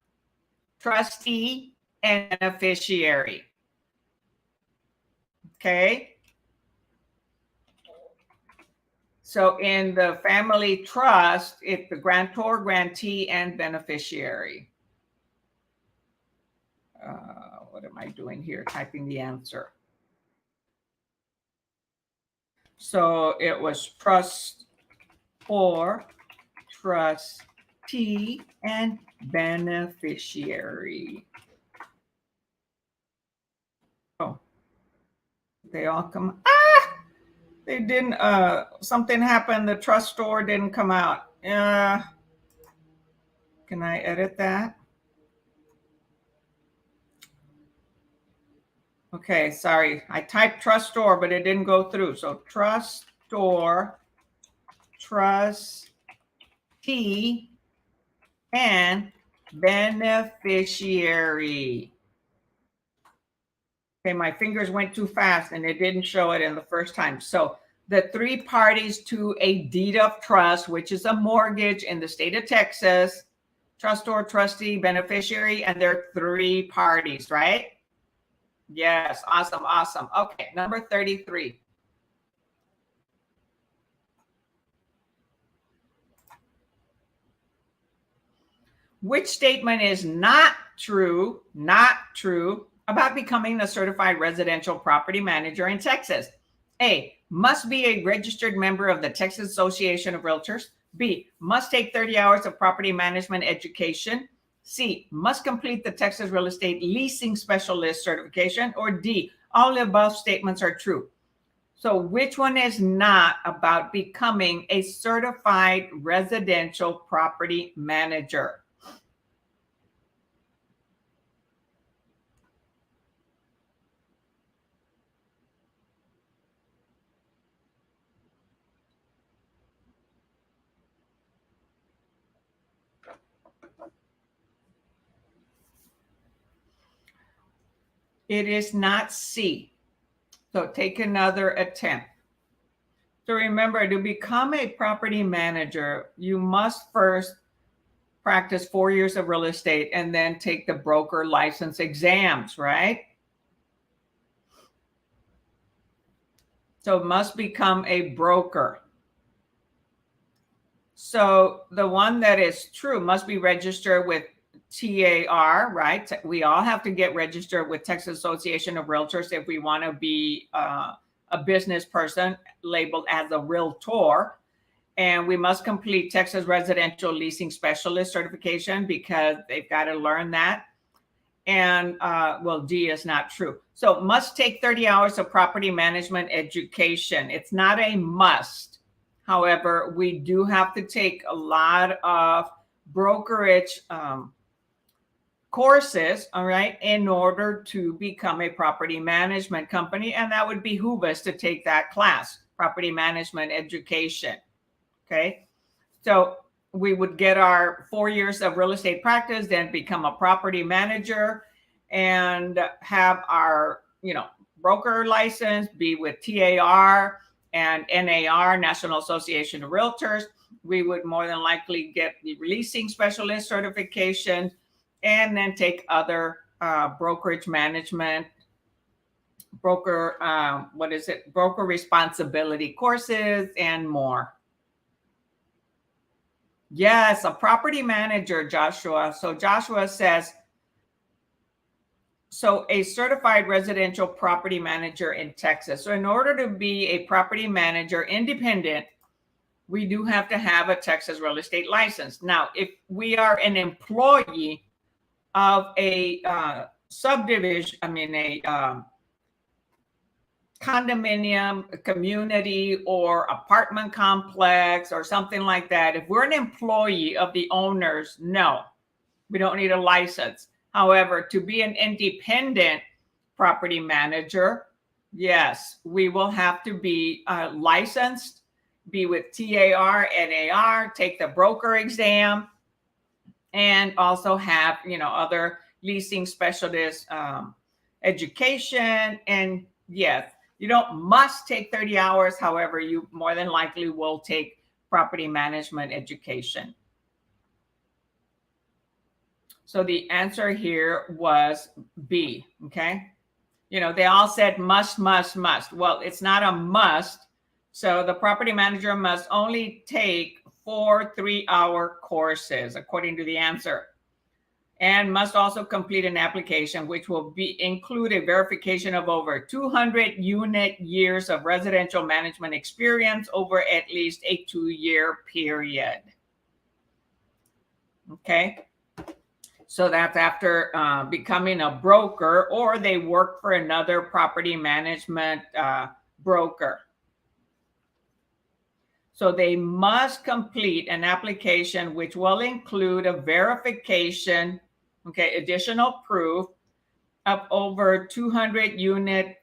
trustee, and beneficiary. Okay. So in the family trust, it's the grantor, grantee, and beneficiary. What am I doing here? Typing the answer. So it was trustor, trustee, and beneficiary. Oh, they all come. They didn't. Something happened. The trustor didn't come out. Can I edit that? Okay, sorry. I typed trustor, but it didn't go through. So trustor, trustee, and beneficiary. Okay, my fingers went too fast and it didn't show it in the first time. So the three parties to a deed of trust, which is a mortgage in the state of Texas, trustor, trustee, beneficiary, and there are three parties, right? Yes, awesome, awesome. Okay, number 33. Which statement is not true about becoming a certified residential property manager in Texas? A, must be a registered member of the Texas Association of Realtors. B, must take 30 hours of property management education. C, must complete the Texas Real Estate Leasing Specialist certification. Or D, all the above statements are true. So which one is not about becoming a certified residential property manager? It is not C. So take another attempt. So remember, to become a property manager, you must first practice 4 years of real estate and then take the broker license exams, right? So must become a broker. So the one that is true must be registered with TAR, right? We all have to get registered with Texas Association of Realtors if we want to be a business person labeled as a realtor. And we must complete Texas Residential Leasing Specialist certification because they've got to learn that. And well, D is not true. So must take 30 hours of property management education. It's not a must. However, we do have to take a lot of brokerage courses, all right, in order to become a property management company. And that would behoove us to take that class, property management education. Okay. So we would get our 4 years of real estate practice, then become a property manager and have our, broker license, be with TAR and NAR, National Association of Realtors. We would more than likely get the leasing specialist certification and then take other brokerage management, broker responsibility courses and more. Yes, a property manager, Joshua. So Joshua says, so a certified residential property manager in Texas. So in order to be a property manager independent, we do have to have a Texas real estate license. Now, if we are an employee of a subdivision, condominium, community, or apartment complex or something like that, if we're an employee of the owners, no, we don't need a license. However, to be an independent property manager, yes, we will have to be licensed, be with TAR, NAR, take the broker exam, and also have, other leasing specialist education. And yes, you don't must take 30 hours. However, you more than likely will take property management education. So the answer here was B, okay? They all said must. Well, it's not a must. So the property manager must only take 4 3-hour courses, according to the answer, and must also complete an application, which will include a verification of over 200 unit years of residential management experience over at least a 2-year period. Okay. So that's after becoming a broker, or they work for another property management broker. So they must complete an application which will include a verification, additional proof of over 200 unit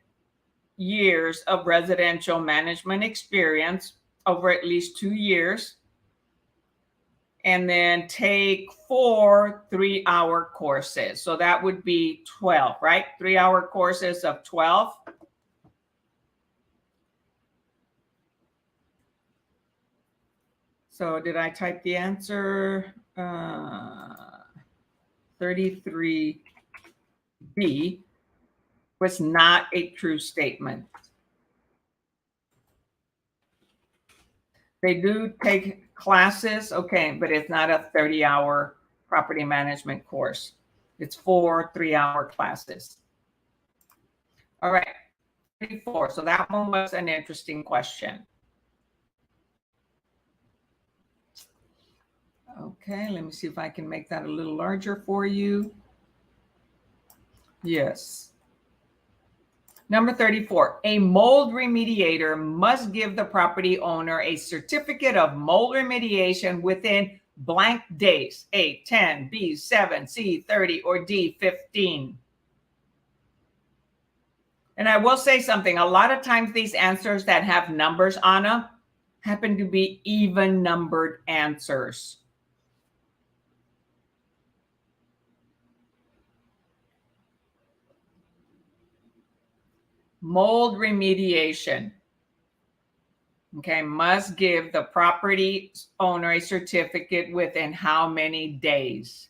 years of residential management experience over at least 2 years. and then take 4 3-hour courses. So that would be 12, right? 3-hour courses of 12. So did I type the answer? 33B was not a true statement. They do take classes, okay, but it's not a 30-hour property management course. It's 4 3-hour classes. All right, 34. So that one was an interesting question. Okay, let me see if I can make that a little larger for you. Yes. Number 34, a mold remediator must give the property owner a certificate of mold remediation within blank days, A, 10, B, 7, C, 30, or D, 15. And I will say something, a lot of times these answers that have numbers on them happen to be even numbered answers. Mold remediation. Okay, must give the property owner a certificate within how many days?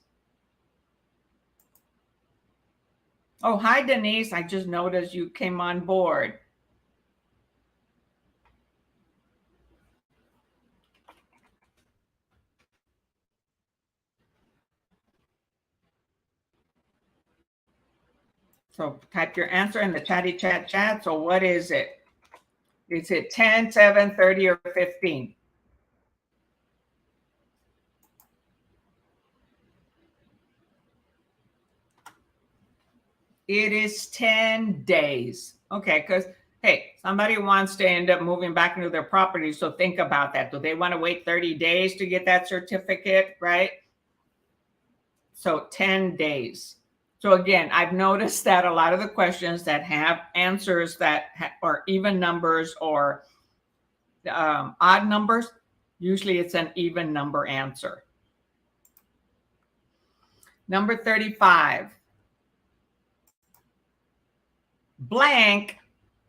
Oh, hi, Denise. I just noticed you came on board. So type your answer in the chatty chat. So what is it? Is it 10, 7, 30, or 15? It is 10 days. Okay, because, hey, somebody wants to end up moving back into their property. So think about that. Do they want to wait 30 days to get that certificate, right? So 10 days. So again, I've noticed that a lot of the questions that have answers that are even numbers or odd numbers, usually it's an even number answer. Number 35. Blank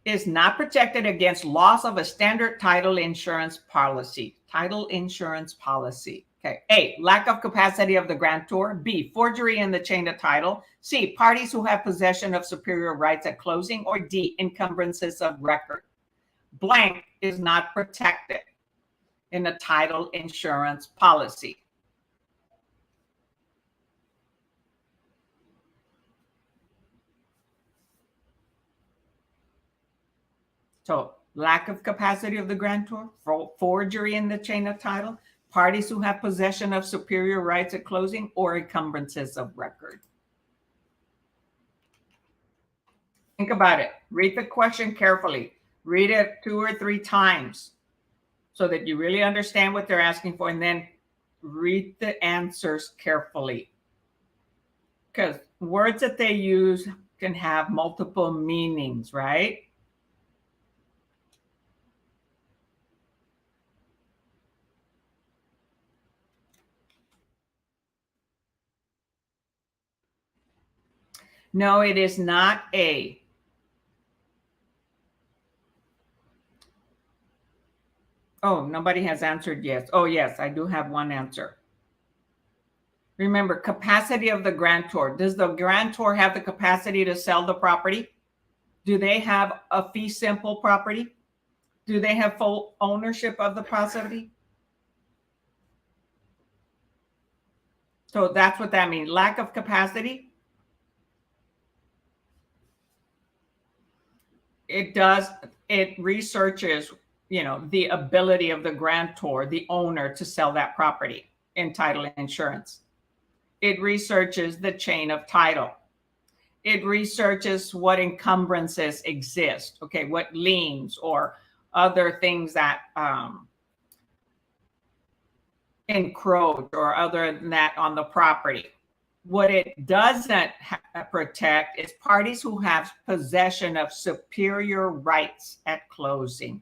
is not protected against loss of a standard title insurance policy. Title insurance policy. Okay. A, lack of capacity of the grantor. B, forgery in the chain of title. C, parties who have possession of superior rights at closing. Or D, encumbrances of record. Blank is not protected in a title insurance policy. So lack of capacity of the grantor, forgery in the chain of title, parties who have possession of superior rights at closing, or encumbrances of record. Think about it. Read the question carefully. Read it 2 or 3 times so that you really understand what they're asking for, and then read the answers carefully. Because words that they use can have multiple meanings, right? No, it is not A. Oh, nobody has answered yes. Oh, yes, I do have one answer. Remember, capacity of the grantor. Does the grantor have the capacity to sell the property? Do they have a fee simple property? Do they have full ownership of the property? So that's what that means. Lack of capacity. It researches, the ability of the grantor, the owner, to sell that property in title insurance. It researches the chain of title. It researches what encumbrances exist. Okay, what liens or other things that encroach or other than that on the property. What it doesn't protect is parties who have possession of superior rights at closing.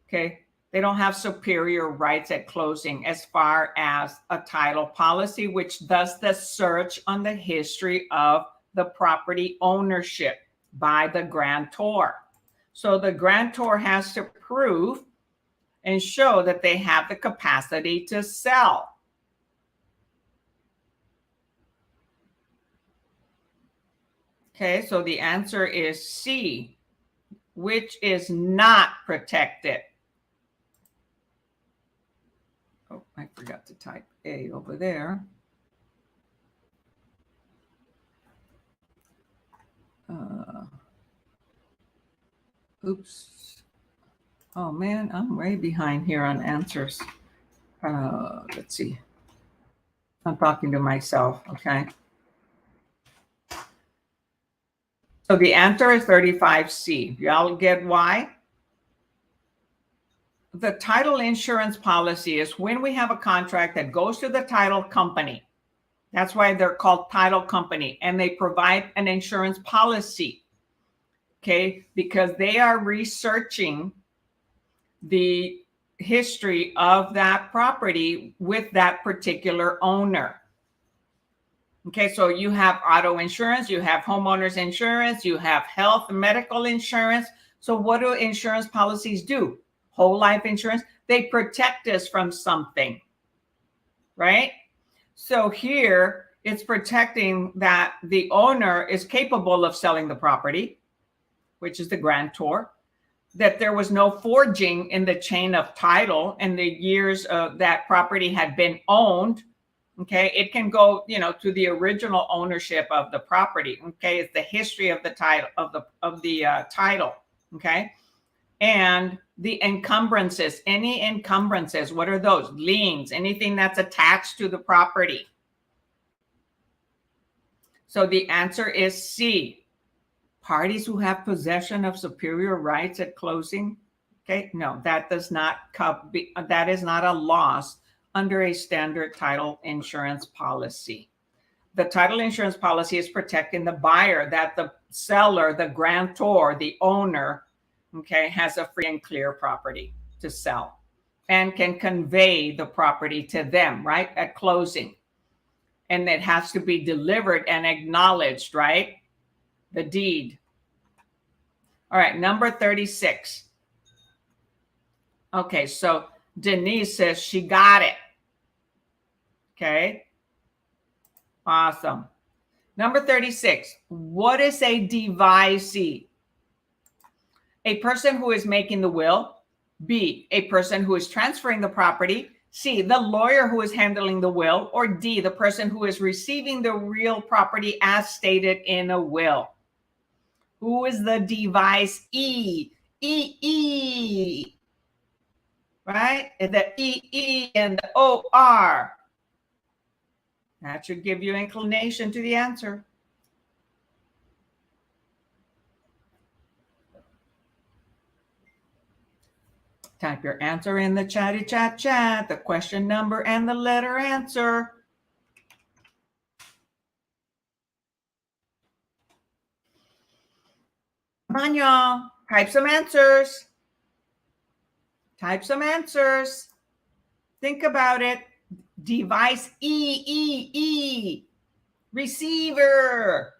Okay, They don't have superior rights at closing as far as a title policy, which does the search on the history of the property ownership by the grantor. So the grantor has to prove and show that they have the capacity to sell. Okay, so the answer is C, which is not protected. Oh, I forgot to type A over there. Oops. Oh man, I'm way behind here on answers. Let's see. I'm talking to myself, okay? So the answer is 35C. Y'all get why? The title insurance policy is when we have a contract that goes to the title company. That's why they're called title company, and they provide an insurance policy, okay? Because they are researching the history of that property with that particular owner. Okay, so you have auto insurance, you have homeowners insurance, you have health and medical insurance. So what do insurance policies do? Whole life insurance, they protect us from something, right? So here it's protecting that the owner is capable of selling the property, which is the grantor, that there was no forging in the chain of title in the years that property had been owned. Okay, it can go, to the original ownership of the property. Okay, it's the history of the title of the title. Okay, and the encumbrances, any encumbrances, what are those? Liens, anything that's attached to the property. So the answer is C. Parties who have possession of superior rights at closing. Okay, no, that does not that is not a loss under a standard title insurance policy. The title insurance policy is protecting the buyer, that the seller, the grantor, the owner, okay, has a free and clear property to sell and can convey the property to them, right, at closing. And it has to be delivered and acknowledged, right? The deed. All right, number 36. Okay, so Denise says she got it. Okay, awesome. Number 36, what is a devisee? A person who is making the will. B, a person who is transferring the property. C, the lawyer who is handling the will. Or D, the person who is receiving the real property as stated in a will. Who is the devisee? Right? The E and the OR. That should give you inclination to the answer. Type your answer in the chatty chat, the question number and the letter answer. Come on, y'all. Type some answers. Type some answers. Think about it. Device E. Receiver.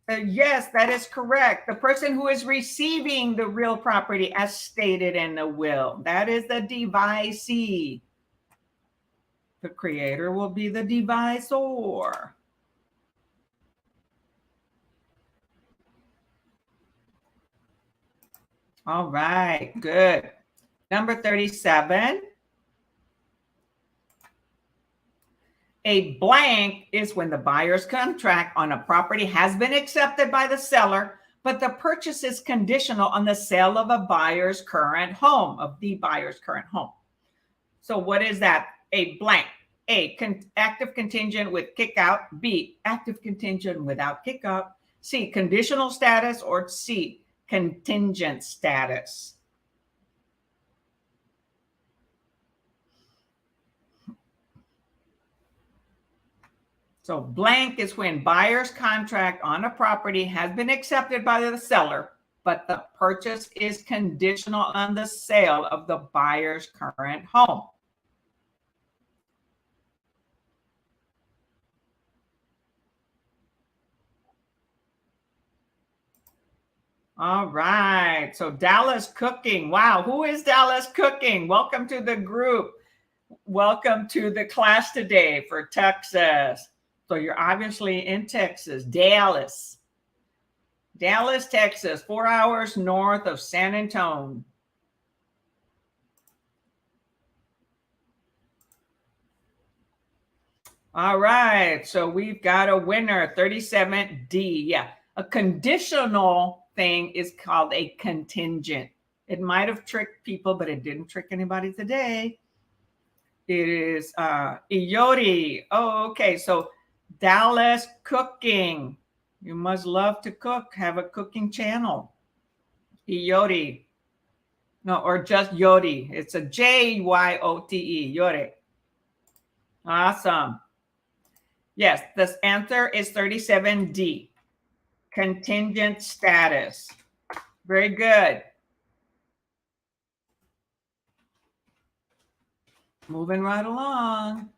Yes, that is correct. The person who is receiving the real property as stated in the will. That is the devisee. The creator will be the devisor. All right, good. Number 37. A blank is when the buyer's contract on a property has been accepted by the seller, but the purchase is conditional on the sale of a buyer's current home, of the buyer's current home. So what is that? A blank. A, active contingent with kick out. B, active contingent without kick out. C, conditional status. Or C, contingent status. So blank is when buyer's contract on a property has been accepted by the seller, but the purchase is conditional on the sale of the buyer's current home. All right. So Dallas Cooking. Wow. Who is Dallas Cooking? Welcome to the group. Welcome to the class today for Texas. So you're obviously in Texas, Dallas, Texas, 4 hours north of San Antonio. All right. So we've got a winner, 37D. Yeah. A conditional thing is called a contingent. It might have tricked people, but it didn't trick anybody today. It is Ioti. Oh, okay. So Dallas Cooking. You must love to cook. Have a cooking channel. Ioti. No, or just Yoti. It's a Jyote. Yoti. Awesome. Yes, the answer is 37D. Contingent status. Very good. Moving right along.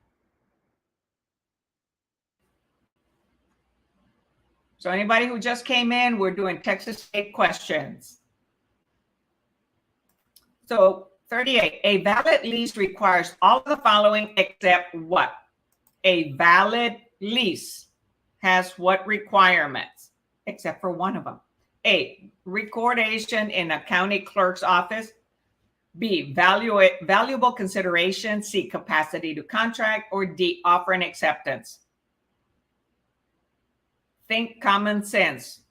So anybody who just came in, we're doing Texas State questions. So 38, a valid lease requires all of the following except what? A valid lease has what requirements? Except for one of them. A, recordation in a county clerk's office. B, valuable consideration. C, capacity to contract. Or D, offer and acceptance. Think common sense.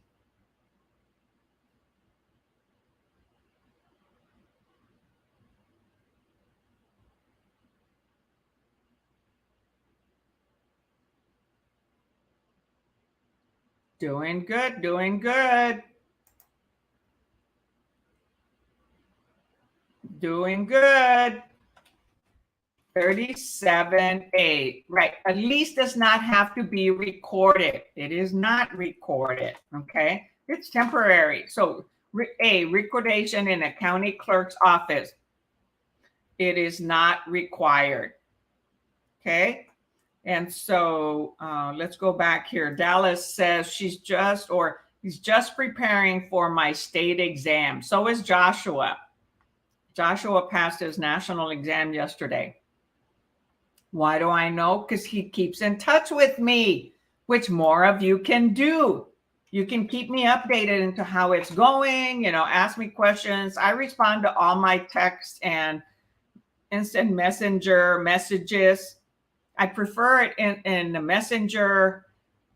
Doing good, doing good. Doing good. 37A. Right. A lease does not have to be recorded. It is not recorded. Okay. It's temporary. So A, recordation in a county clerk's office. It is not required. Okay. And so let's go back here. Dallas says he's just preparing for my state exam. So is Joshua. Joshua passed his national exam yesterday. Why do I know? Because he keeps in touch with me, which more of you can do. You can keep me updated into how it's going, ask me questions. I respond to all my texts and instant messenger messages. I prefer it in the messenger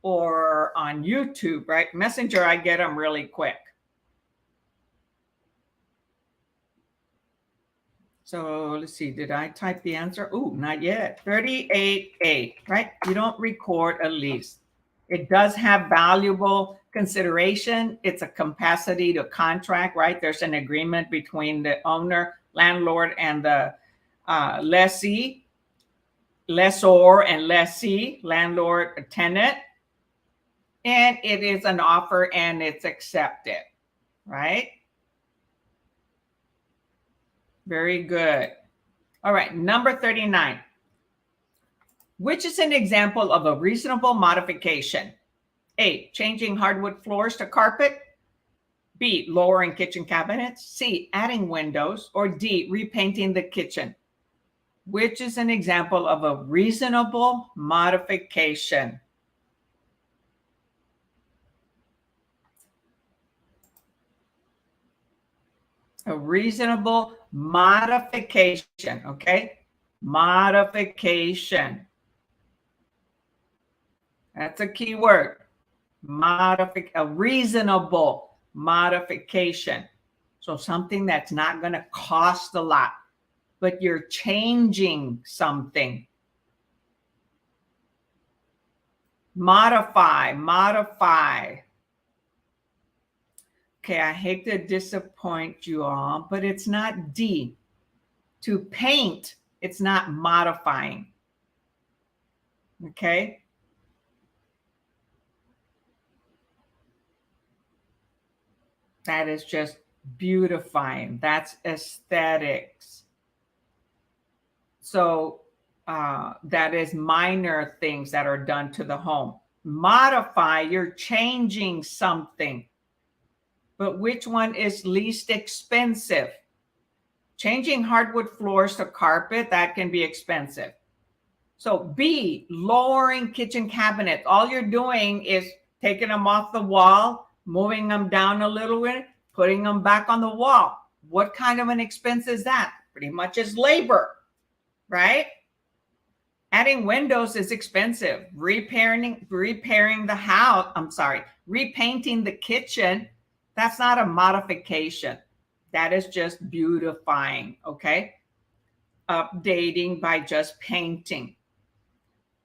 or on YouTube, right? Messenger, I get them really quick. So let's see, did I type the answer? Oh, not yet. 38A, right? You don't record a lease. It does have valuable consideration. It's a capacity to contract, right? There's an agreement between the owner, landlord, and the lessee, lessor and lessee, landlord, tenant. And it is an offer and it's accepted, right? Very good. All right, number 39. Which is an example of a reasonable modification? A, changing hardwood floors to carpet. B, lowering kitchen cabinets. C, adding windows. Or D, repainting the kitchen. Which is an example of a reasonable modification? A reasonable modification, okay? Modification. That's a key word. A reasonable modification. So something that's not going to cost a lot, but you're changing something. Modify. Okay, I hate to disappoint you all, but it's not D. To paint, it's not modifying. Okay? That is just beautifying. That's aesthetics. So that is minor things that are done to the home. Modify, you're changing something. But which one is least expensive? Changing hardwood floors to carpet, that can be expensive. So B, lowering kitchen cabinets. All you're doing is taking them off the wall, moving them down a little bit, putting them back on the wall. What kind of an expense is that? Pretty much is labor, right? Adding windows is expensive. Repairing the house, repainting the kitchen, that's not a modification. That is just beautifying, okay? Updating by just painting.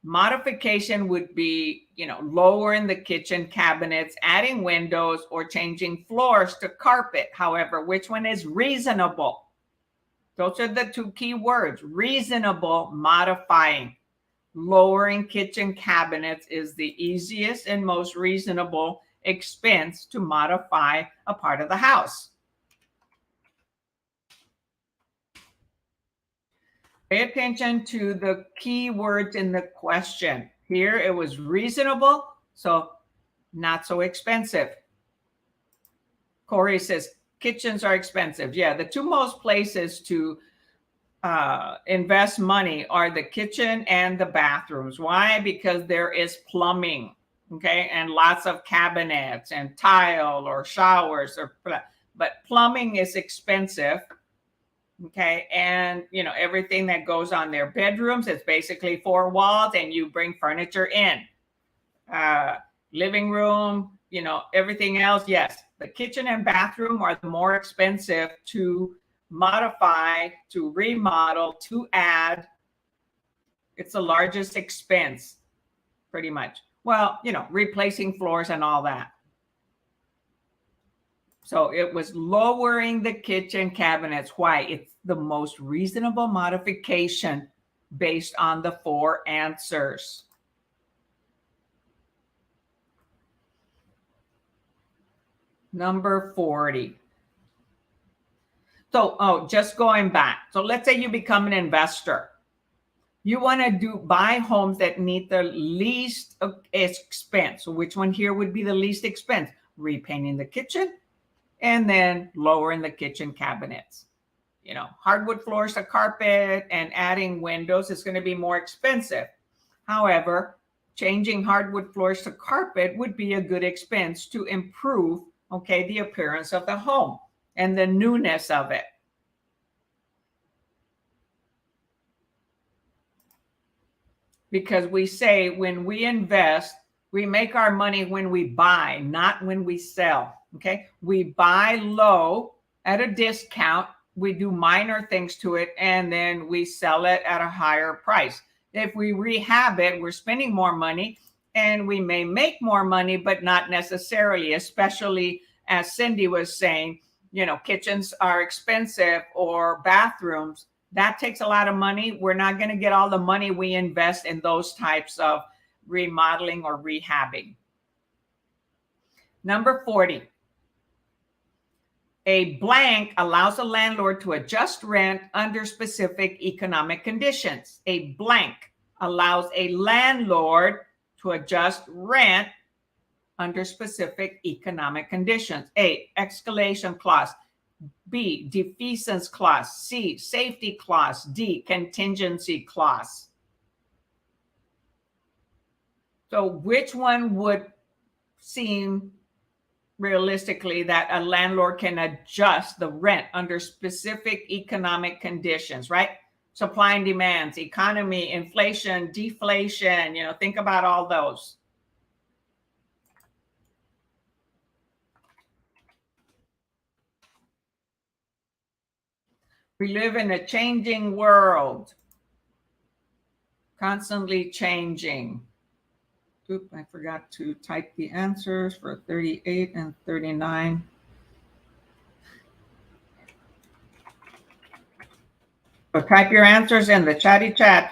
Modification would be, lowering the kitchen cabinets, adding windows, or changing floors to carpet. However, which one is reasonable? Those are the two key words: reasonable, modifying. Lowering kitchen cabinets is the easiest and most reasonable expense to modify a part of the house. Pay attention to the key words in the question. Here it was reasonable, so not so expensive. Corey says kitchens are expensive. Yeah, the two most places to invest money are the kitchen and the bathrooms. Why? Because there is plumbing, okay, and lots of cabinets and tile or showers, but plumbing is expensive. Okay. And, everything that goes on their bedrooms, it's basically four walls and you bring furniture in. Living room, everything else. Yes. The kitchen and bathroom are the more expensive to modify, to remodel, to add. It's the largest expense, pretty much. Well, replacing floors and all that. So it was lowering the kitchen cabinets. Why? It's the most reasonable modification based on the four answers. Number 40. So, just going back. So let's say you become an investor. You want to buy homes that need the least expense. So which one here would be the least expense? Repainting the kitchen and then lowering the kitchen cabinets. Hardwood floors to carpet and adding windows is going to be more expensive. However, changing hardwood floors to carpet would be a good expense to improve, the appearance of the home and the newness of it. Because we say when we invest, we make our money when we buy, not when we sell. Okay. We buy low at a discount. We do minor things to it, and then we sell it at a higher price. If we rehab it, we're spending more money, and we may make more money, but not necessarily, especially as Cindy was saying, kitchens are expensive or bathrooms. That takes a lot of money. We're not going to get all the money we invest in those types of remodeling or rehabbing. Number 40. A blank allows a landlord to adjust rent under specific economic conditions. A blank allows a landlord to adjust rent under specific economic conditions. A, escalation clause. B, defeasance clause. C, safety clause. D, contingency clause. So which one would seem realistically that a landlord can adjust the rent under specific economic conditions, right? Supply and demands, economy, inflation, deflation, think about all those. We live in a changing world, constantly changing. Oop, I forgot to type the answers for 38 and 39. So type your answers in the chatty chat.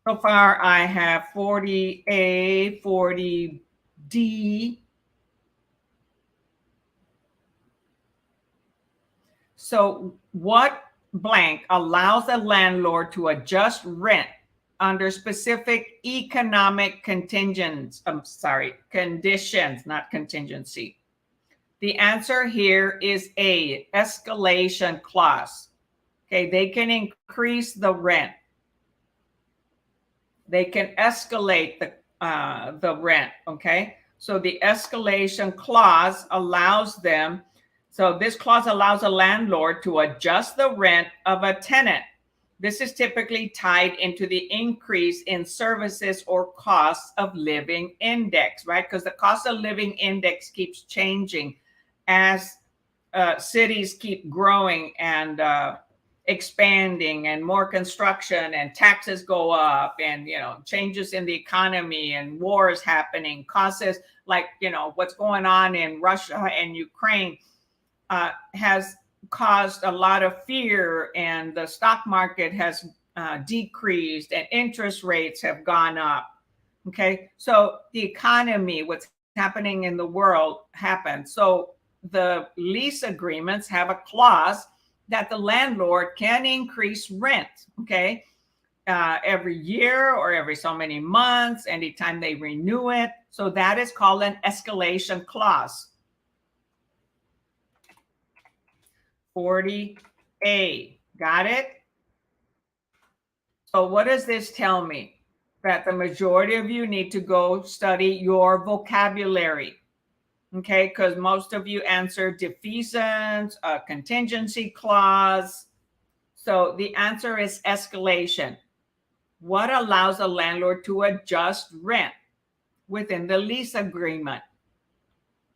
So far, I have 40A, 40 D. So what blank allows the landlord to adjust rent under specific economic conditions, not contingency? The answer here is A, escalation clause. Okay, they can increase the rent. They can escalate the rent, okay? So the escalation clause allows them, so this clause allows a landlord to adjust the rent of a tenant. This is typically tied into the increase in services or cost of living index, right? Because the cost of living index keeps changing as cities keep growing and expanding and more construction and taxes go up and, changes in the economy and wars happening, causes like, what's going on in Russia and Ukraine has caused a lot of fear, and the stock market has decreased and interest rates have gone up. Okay, so the economy, what's happening in the world happens. So the lease agreements have a clause that the landlord can increase rent, okay, every year or every so many months, anytime they renew it. So that is called an escalation clause. 40A, got it? So what does this tell me? That the majority of you need to go study your vocabulary. Okay, because most of you answered defeasance, a contingency clause. So the answer is escalation. What allows a landlord to adjust rent within the lease agreement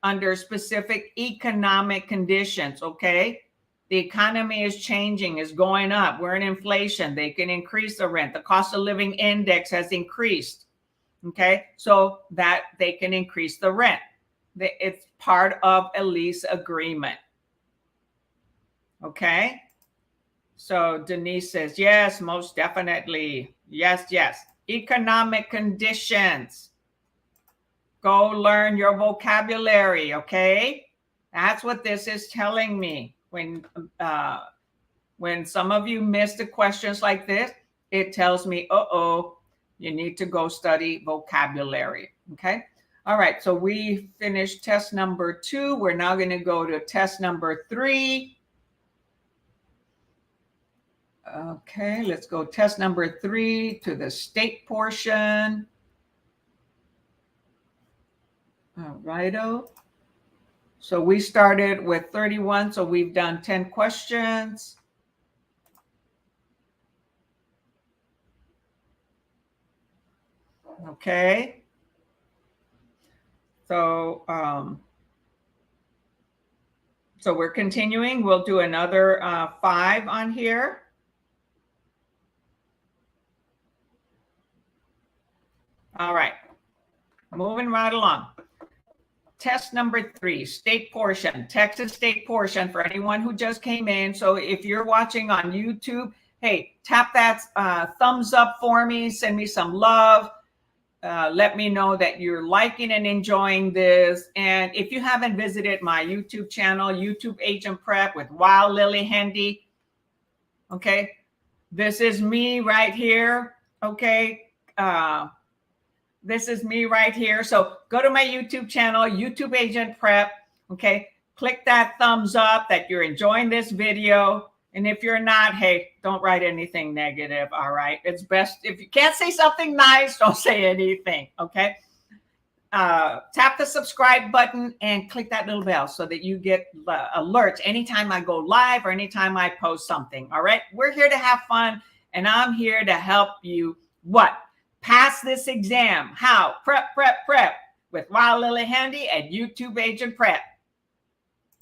under specific economic conditions? Okay, the economy is changing, is going up. We're in inflation. They can increase the rent. The cost of living index has increased. Okay, so that they can increase the rent. It's part of a lease agreement. Okay. So Denise says, yes, most definitely. Yes, yes. Economic conditions. Go learn your vocabulary, okay? That's what this is telling me. When some of you miss the questions like this, it tells me, you need to go study vocabulary, okay? All right, so we finished test number 2. We're now going to go to test number 3. Okay, let's go test number 3 to the state portion. All righto. So we started with 31, so we've done 10 questions. Okay. So, so we're continuing. We'll do another 5 on here. All right, moving right along. Test number 3, state portion, Texas state portion for anyone who just came in. So if you're watching on YouTube, hey, tap that thumbs up for me, send me some love. Let me know that you're liking and enjoying this. And if you haven't visited my YouTube channel, YouTube Agent Prep with Lillie Handy, okay, this is me right here, okay. This is me right here. So go to my YouTube channel, YouTube Agent Prep, okay, click that thumbs up that you're enjoying this video. And if you're not, hey, don't write anything negative, all right? It's best, if you can't say something nice, don't say anything, okay? Tap the subscribe button and click that little bell so that you get alerts anytime I go live or anytime I post something, all right? We're here to have fun, and I'm here to help you, what? Pass this exam. How? Prep with Lillie Handy and YouTube Agent Prep.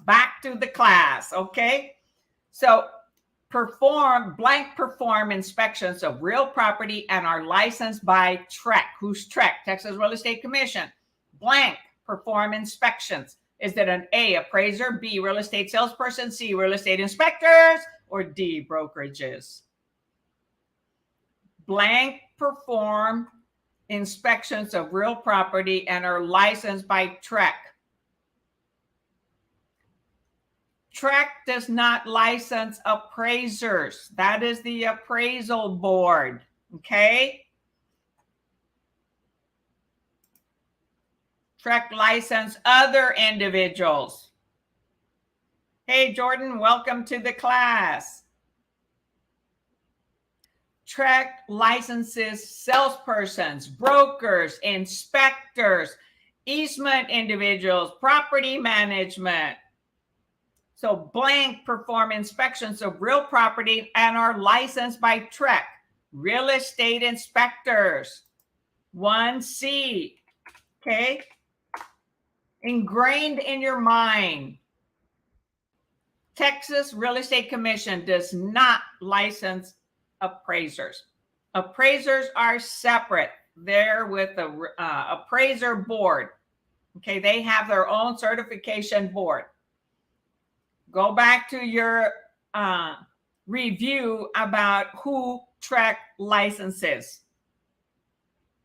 Back to the class, okay? So perform inspections of real property and are licensed by TREC. Who's TREC? Texas Real Estate Commission. Blank, perform inspections. Is it an A, appraiser, B, real estate salesperson, C, real estate inspectors, or D, brokerages? Blank, perform inspections of real property and are licensed by TREC. TREC does not license appraisers. That is the appraisal board, okay? TREC license other individuals. Hey, Jordan, welcome to the class. TREC licenses salespersons, brokers, inspectors, easement individuals, property management. So blank perform inspections of real property and are licensed by TREC. Real estate inspectors. 1C. Okay? Ingrained in your mind. Texas Real Estate Commission does not license appraisers. Appraisers are separate. They're with the appraiser board. Okay, they have their own certification board. Go back to your review about who TREC licenses.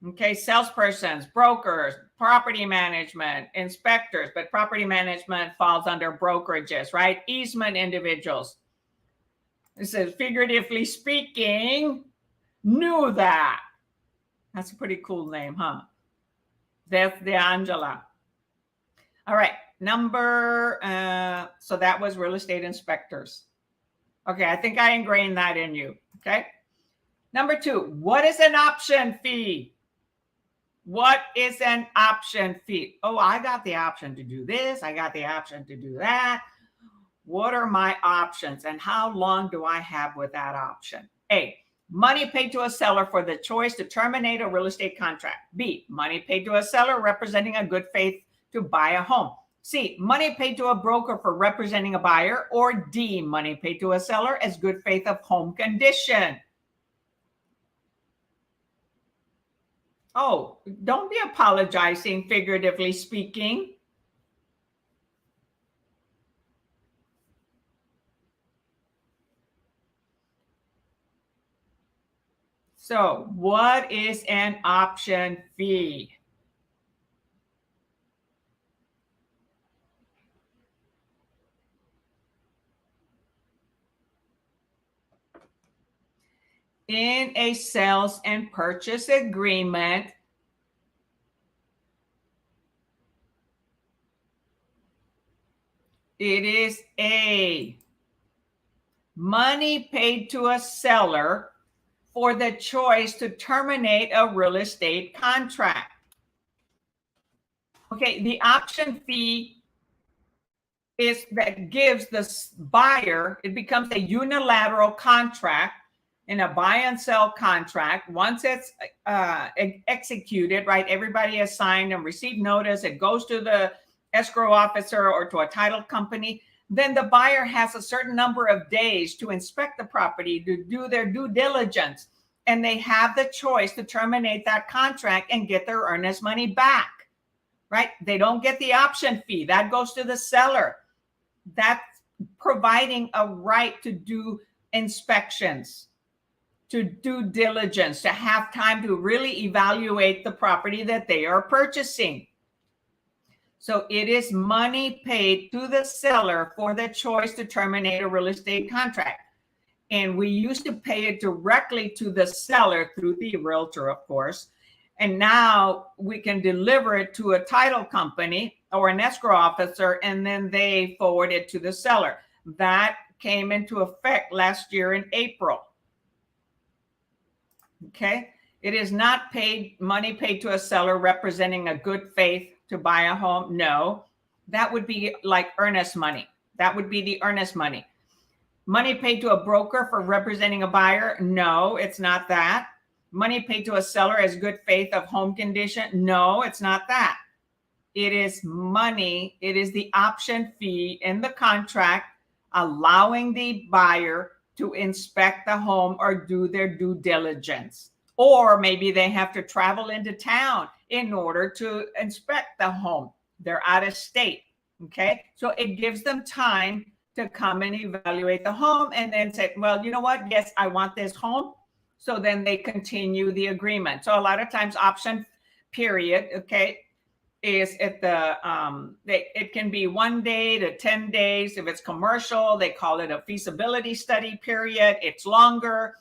Okay, salespersons, brokers, property management, inspectors, but property management falls under brokerages, right? Easement individuals. It says, figuratively speaking, knew that. That's a pretty cool name, huh? That's the Angela. All right, so that was real estate inspectors. Okay, I think I ingrained that in you, okay? Number 2, what is an option fee? What is an option fee? Oh, I got the option to do this. I got the option to do that. What are my options and how long do I have with that option? A, money paid to a seller for the choice to terminate a real estate contract. B, money paid to a seller representing a good faith to buy a home. C, money paid to a broker for representing a buyer. Or D, money paid to a seller as good faith of home condition. Oh, don't be apologizing, figuratively speaking. So, what is an option fee? In a sales and purchase agreement, it is a money paid to a seller for the choice to terminate a real estate contract. Okay, the option fee is that gives the buyer, it becomes a unilateral contract in a buy and sell contract. Once it's executed, right, everybody has signed and received notice, it goes to the escrow officer or to a title company, then the buyer has a certain number of days to inspect the property, to do their due diligence, and they have the choice to terminate that contract and get their earnest money back, right? They don't get the option fee. That goes to the seller. That's providing a right to do inspections, to due diligence, to have time to really evaluate the property that they are purchasing. So it is money paid to the seller for the choice to terminate a real estate contract. And we used to pay it directly to the seller through the realtor, of course. And now we can deliver it to a title company or an escrow officer, and then they forward it to the seller. That came into effect last year in April. Okay, it is not money paid to a seller representing a good faith to buy a home. No, that would be like earnest money. That would be the earnest money. Money paid to a broker for representing a buyer. No, it's not that. Money paid to a seller as good faith of home condition. No, it's not that. It is money. It is the option fee in the contract allowing the buyer to inspect the home or do their due diligence. Or maybe they have to travel into town in order to inspect the home. They're out of state, okay? So it gives them time to come and evaluate the home and then say, well, you know what? Yes, I want this home. So then they continue the agreement. So a lot of times option period, okay, is at the it can be 1 day to 10 days. If it's commercial, they call it a feasibility study period. It's longer.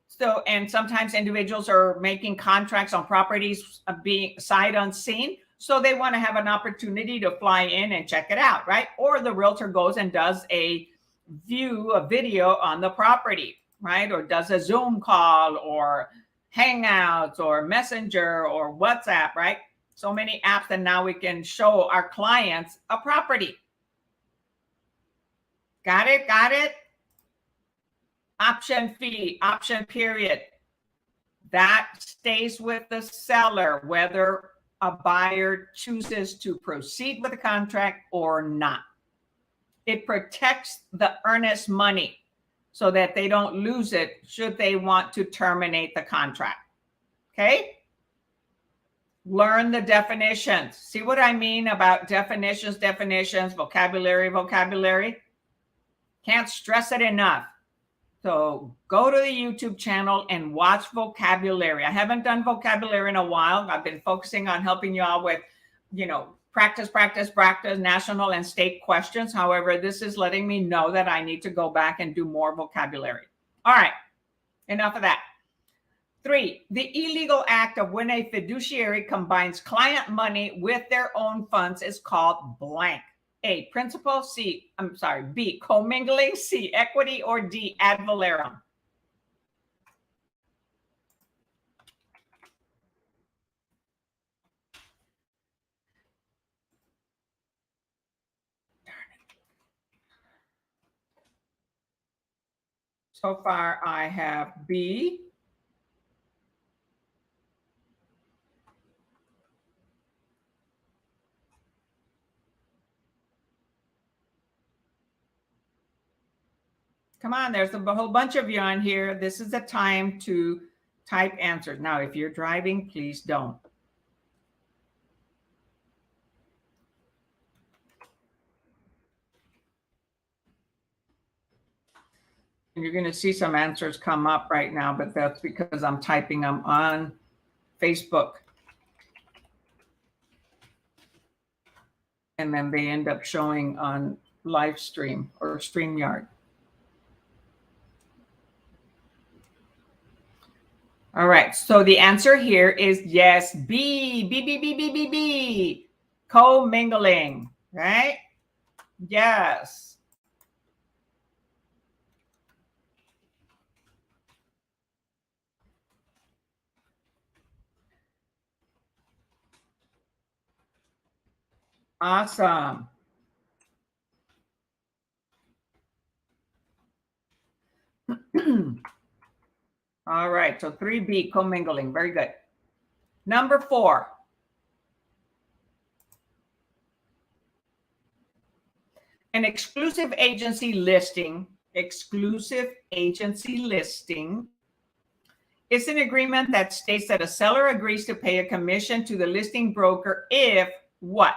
So, and sometimes individuals are making contracts on properties being sight unseen. So they want to have an opportunity to fly in and check it out, right? Or the realtor goes and does a video on the property, right? Or does a Zoom call or Hangouts or Messenger or WhatsApp, right? So many apps, and now we can show our clients a property. Got it? Got it? Option fee, option period. That stays with the seller, whether a buyer chooses to proceed with the contract or not. It protects the earnest money so that they don't lose it should they want to terminate the contract. Okay? Learn the definitions. See what I mean about definitions, vocabulary. Can't stress it enough. So go to the YouTube channel and watch vocabulary. I haven't done vocabulary in a while. I've been focusing on helping you all with, practice, national and state questions. However, this is letting me know that I need to go back and do more vocabulary. All right, enough of that. 3, the illegal act of when a fiduciary combines client money with their own funds is called blank. A, principal, B, commingling, C, equity, or D, ad valorem. So far, I have B. Come on, there's a whole bunch of you on here. This is the time to type answers. Now, if you're driving, please don't. And you're going to see some answers come up right now, but that's because I'm typing them on Facebook. And then they end up showing on live stream or StreamYard. All right, so the answer here is yes, B, commingling, right? Yes. Awesome. All right, so 3B, commingling, very good. Number 4. An exclusive agency listing is an agreement that states that a seller agrees to pay a commission to the listing broker if what?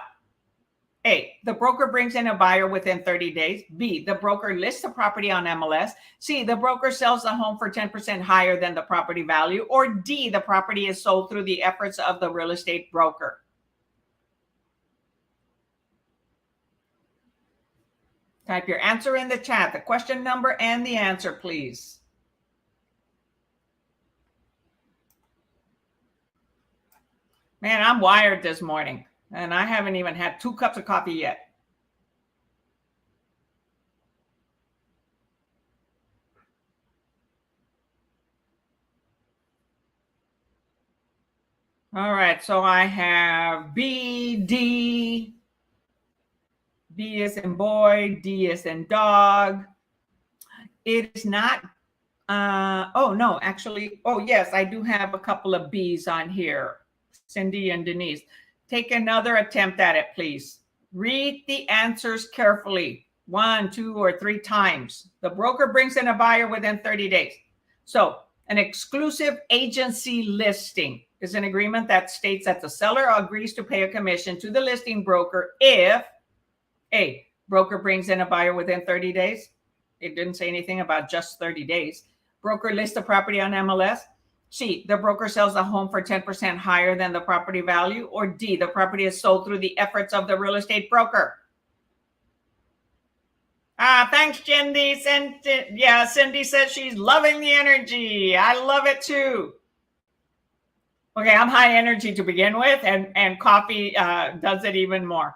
A, the broker brings in a buyer within 30 days. B, the broker lists the property on MLS. C, the broker sells the home for 10% higher than the property value. Or D, the property is sold through the efforts of the real estate broker. Type your answer in the chat, the question number and the answer, please. Man, I'm wired this morning. And I haven't even had 2 cups of coffee yet. All right, so I have B, D. B is in boy, D is in dog. It is not, oh no, actually, oh yes, I do have a couple of B's on here. Cindy and Denise. Take another attempt at it, please. Read the answers carefully, 1, 2, or 3 times. The broker brings in a buyer within 30 days. So an exclusive agency listing is an agreement that states that the seller agrees to pay a commission to the listing broker if A, broker brings in a buyer within 30 days. It didn't say anything about just 30 days. Broker lists the property on MLS. C, the broker sells the home for 10% higher than the property value. Or D, the property is sold through the efforts of the real estate broker. Thanks, Cindy. Cindy says she's loving the energy. I love it too. Okay, I'm high energy to begin with, and coffee does it even more.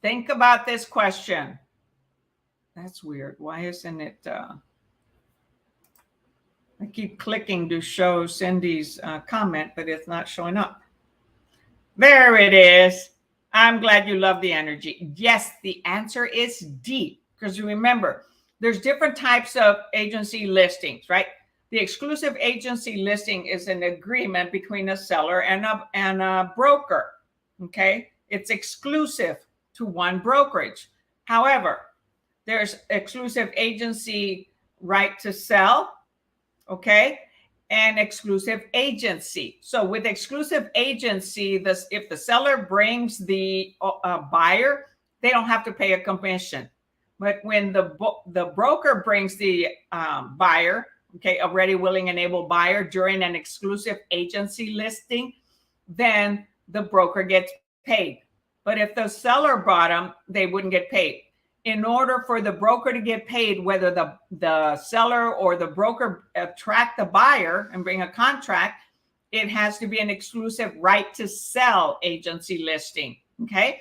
Think about this question. That's weird. Why isn't it? I keep clicking to show Cindy's comment, but it's not showing up. There it is. I'm glad you love the energy. Yes, the answer is D, because remember, there's different types of agency listings, right? The exclusive agency listing is an agreement between a seller and a broker, okay? It's exclusive to one brokerage. However, there's exclusive agency right to sell, okay? And exclusive agency. So with exclusive agency, if the seller brings the buyer, they don't have to pay a commission. But when the broker brings the buyer, okay, a ready, willing, and able buyer during an exclusive agency listing, then the broker gets paid. But if the seller brought them, they wouldn't get paid. In order for the broker to get paid, whether the seller or the broker attract the buyer and bring a contract, it has to be an exclusive right to sell agency listing, okay?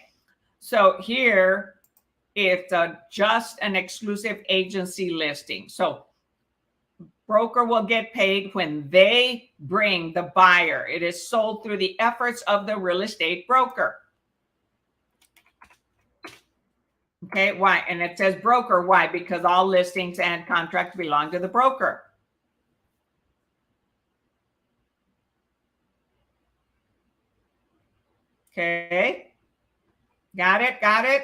So here, it's just an exclusive agency listing. So broker will get paid when they bring the buyer. It is sold through the efforts of the real estate broker. Okay, why? And it says broker. Why? Because all listings and contracts belong to the broker. Okay. Got it? Got it?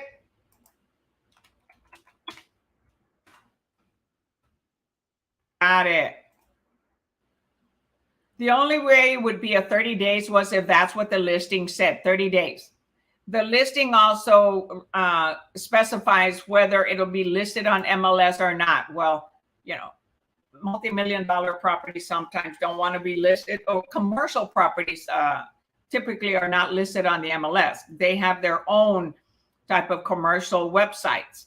Got it. The only way it would be a 30 days was if that's what the listing said, 30 days. The listing also specifies whether it'll be listed on MLS or not. Well, you know, multi-million-dollar properties sometimes don't want to be listed, or commercial properties typically are not listed on the MLS. They have their own type of commercial websites.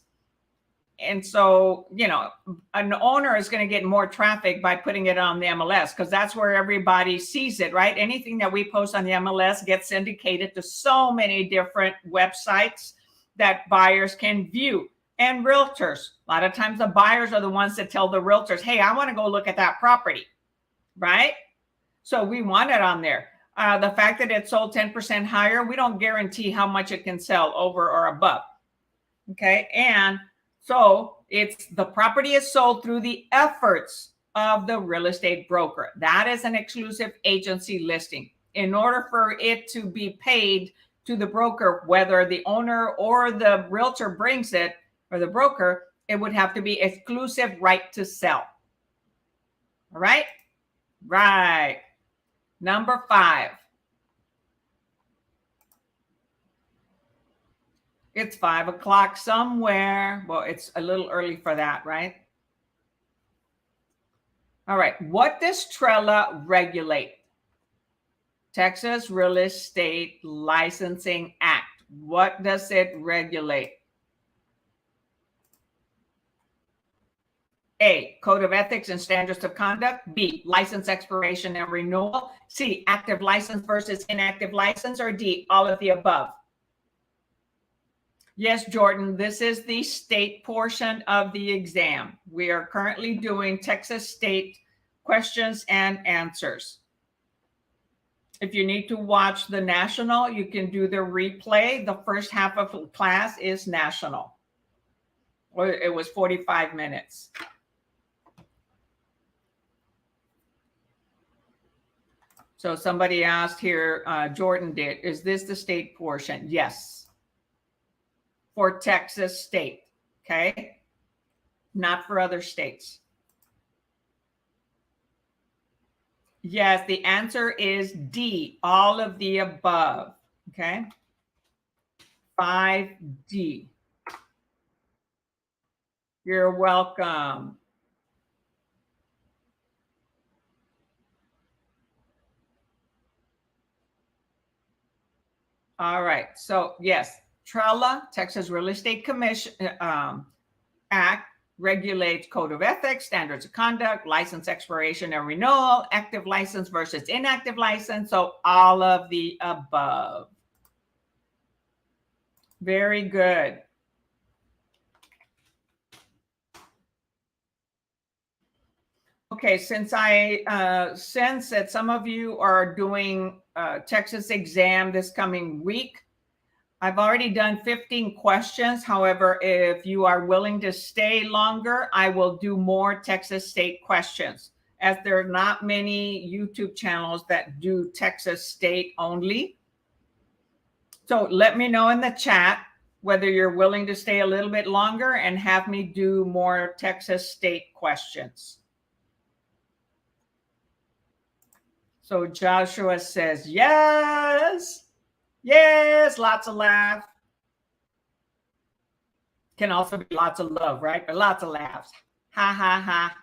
And so, you know, an owner is going to get more traffic by putting it on the MLS because that's where everybody sees it, right? Anything that we post on the MLS gets syndicated to so many different websites that buyers can view, and realtors. A lot of times the buyers are the ones that tell the realtors, hey, I want to go look at that property, right? So we want it on there. The fact that it's sold 10% higher, we don't guarantee how much it can sell over or above. Okay. And so it's the property is sold through the efforts of the real estate broker. That is an exclusive agency listing. In order for it to be paid to the broker, whether the owner or the realtor brings it, or the broker, it would have to be exclusive right to sell. All right? Right. Number 5. It's 5 o'clock somewhere. Well, it's a little early for that, right? All right. What does TRELA regulate? Texas Real Estate Licensing Act. What does it regulate? A, Code of Ethics and Standards of Conduct. B, License expiration and renewal. C, active license versus inactive license. Or D, all of the above. Yes, Jordan, this is the state portion of the exam. We are currently doing Texas state questions and answers. If you need to watch the national, you can do the replay. The first half of the class is national. It was 45 minutes. So somebody asked here, Jordan did, is this the state portion? Yes. For Texas state, okay? Not for other states. Yes, the answer is D, all of the above, okay? 5D. You're welcome. All right. So yes, TRELA, Texas Real Estate Commission Act, regulates code of ethics, standards of conduct, license expiration and renewal, active license versus inactive license. So all of the above. Very good. Okay, since I sense that some of you are doing Texas exam this coming week, I've already done 15 questions. However, if you are willing to stay longer, I will do more Texas State questions, as there are not many YouTube channels that do Texas State only. So let me know in the chat whether you're willing to stay a little bit longer and have me do more Texas State questions. So Joshua says, yes, yes, lots of laugh. Can also be lots of love, right? But lots of laughs. Ha, ha, ha.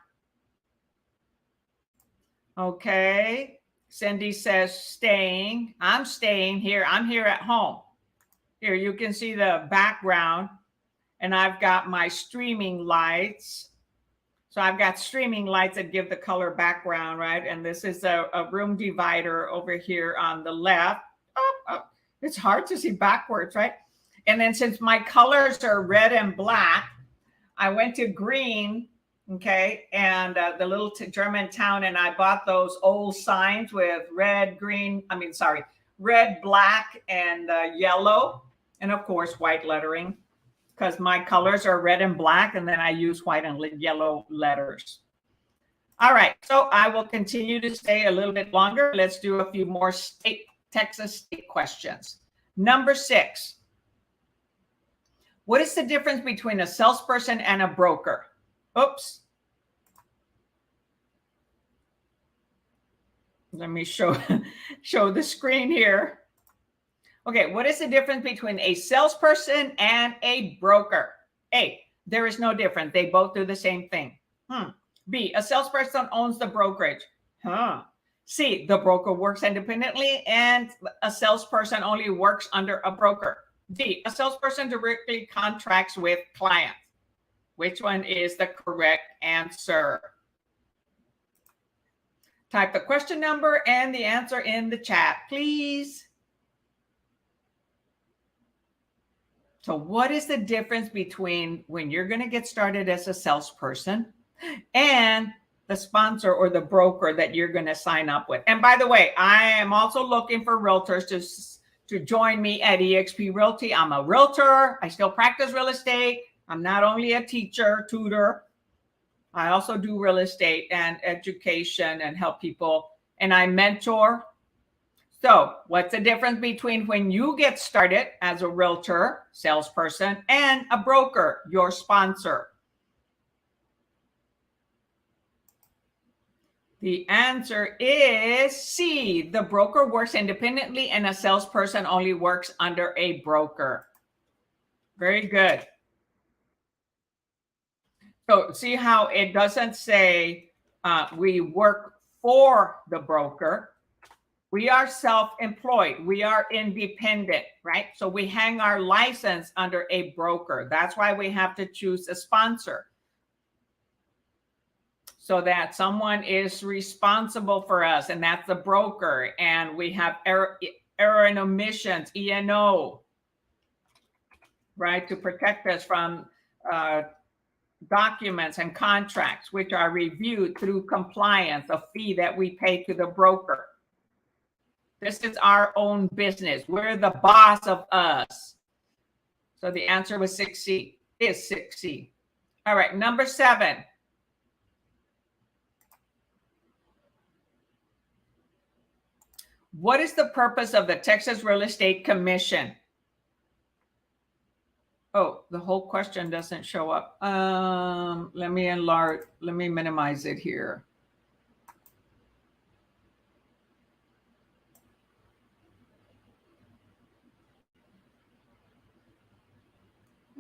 Okay. Cindy says, staying. I'm staying here. I'm here at home. Here, you can see the background. And I've got my streaming lights. So I've got streaming lights that give the color background, right? And this is a room divider over here on the left. Oh, it's hard to see backwards, right? And then since my colors are red and black, I went to green, okay, and the little German town, and I bought those old signs with red, black, and yellow, and of course, white lettering, because my colors are red and black, and then I use white and yellow letters. All right, so I will continue to stay a little bit longer. Let's do a few more Texas State questions. Number 6. What is the difference between a salesperson and a broker? Oops. Let me show the screen here. Okay, what is the difference between a salesperson and a broker? A, there is no difference. They both do the same thing. B, a salesperson owns the brokerage. C, the broker works independently and a salesperson only works under a broker. D, a salesperson directly contracts with clients. Which one is the correct answer? Type the question number and the answer in the chat, please. So what is the difference between when you're going to get started as a salesperson and the sponsor or the broker that you're going to sign up with? And by the way, I am also looking for realtors to join me at eXp Realty. I'm a realtor. I still practice real estate. I'm not only a teacher, tutor. I also do real estate and education and help people, and I mentor. So what's the difference between when you get started as a realtor, salesperson, and a broker, your sponsor? The answer is C. The broker works independently and a salesperson only works under a broker. Very good. So see how it doesn't say we work for the broker. We are self-employed. We are independent, right? So we hang our license under a broker. That's why we have to choose a sponsor, so that someone is responsible for us, and that's the broker. And we have error and omissions, E&O, right, to protect us from documents and contracts, which are reviewed through compliance, a fee that we pay to the broker. This is our own business. We're the boss of us. So the answer was 6C, is 6C. All right, number 7. What is the purpose of the Texas Real Estate Commission? Oh, the whole question doesn't show up. Let me minimize it here.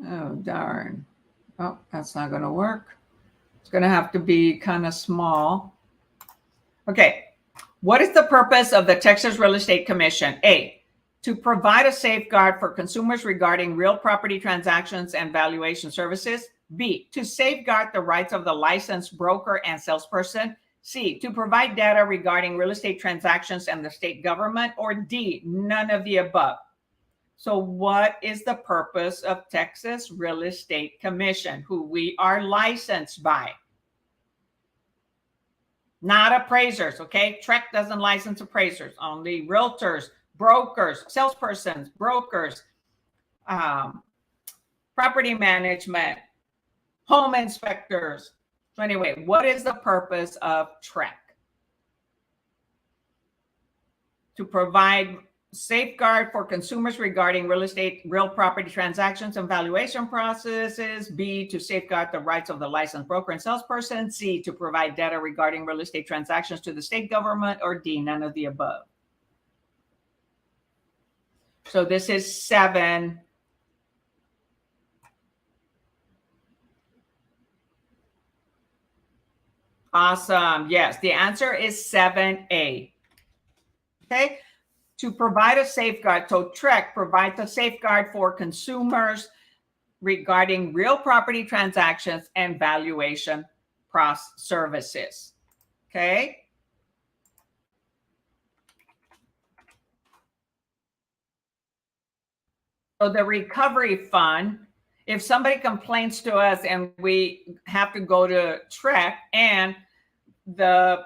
Oh, darn. Oh, that's not going to work. It's going to have to be kind of small. Okay. What is the purpose of the Texas Real Estate Commission? A, to provide a safeguard for consumers regarding real property transactions and valuation services. B, to safeguard the rights of the licensed broker and salesperson. C, to provide data regarding real estate transactions and the state government. Or D, none of the above. So what is the purpose of Texas Real Estate Commission, who we are licensed by? Not appraisers, okay? TREC doesn't license appraisers, only realtors, brokers, salespersons, brokers, property management, home inspectors. So anyway, what is the purpose of TREC? To provide safeguard for consumers regarding real property transactions and valuation processes. B, to safeguard the rights of the licensed broker and salesperson. C, to provide data regarding real estate transactions to the state government. Or D, none of the above. So this is 7. Awesome. Yes, the answer is 7A. Okay. To provide a safeguard. So TREC provides a safeguard for consumers regarding real property transactions and valuation services. Okay. So the recovery fund, if somebody complains to us and we have to go to TREC and the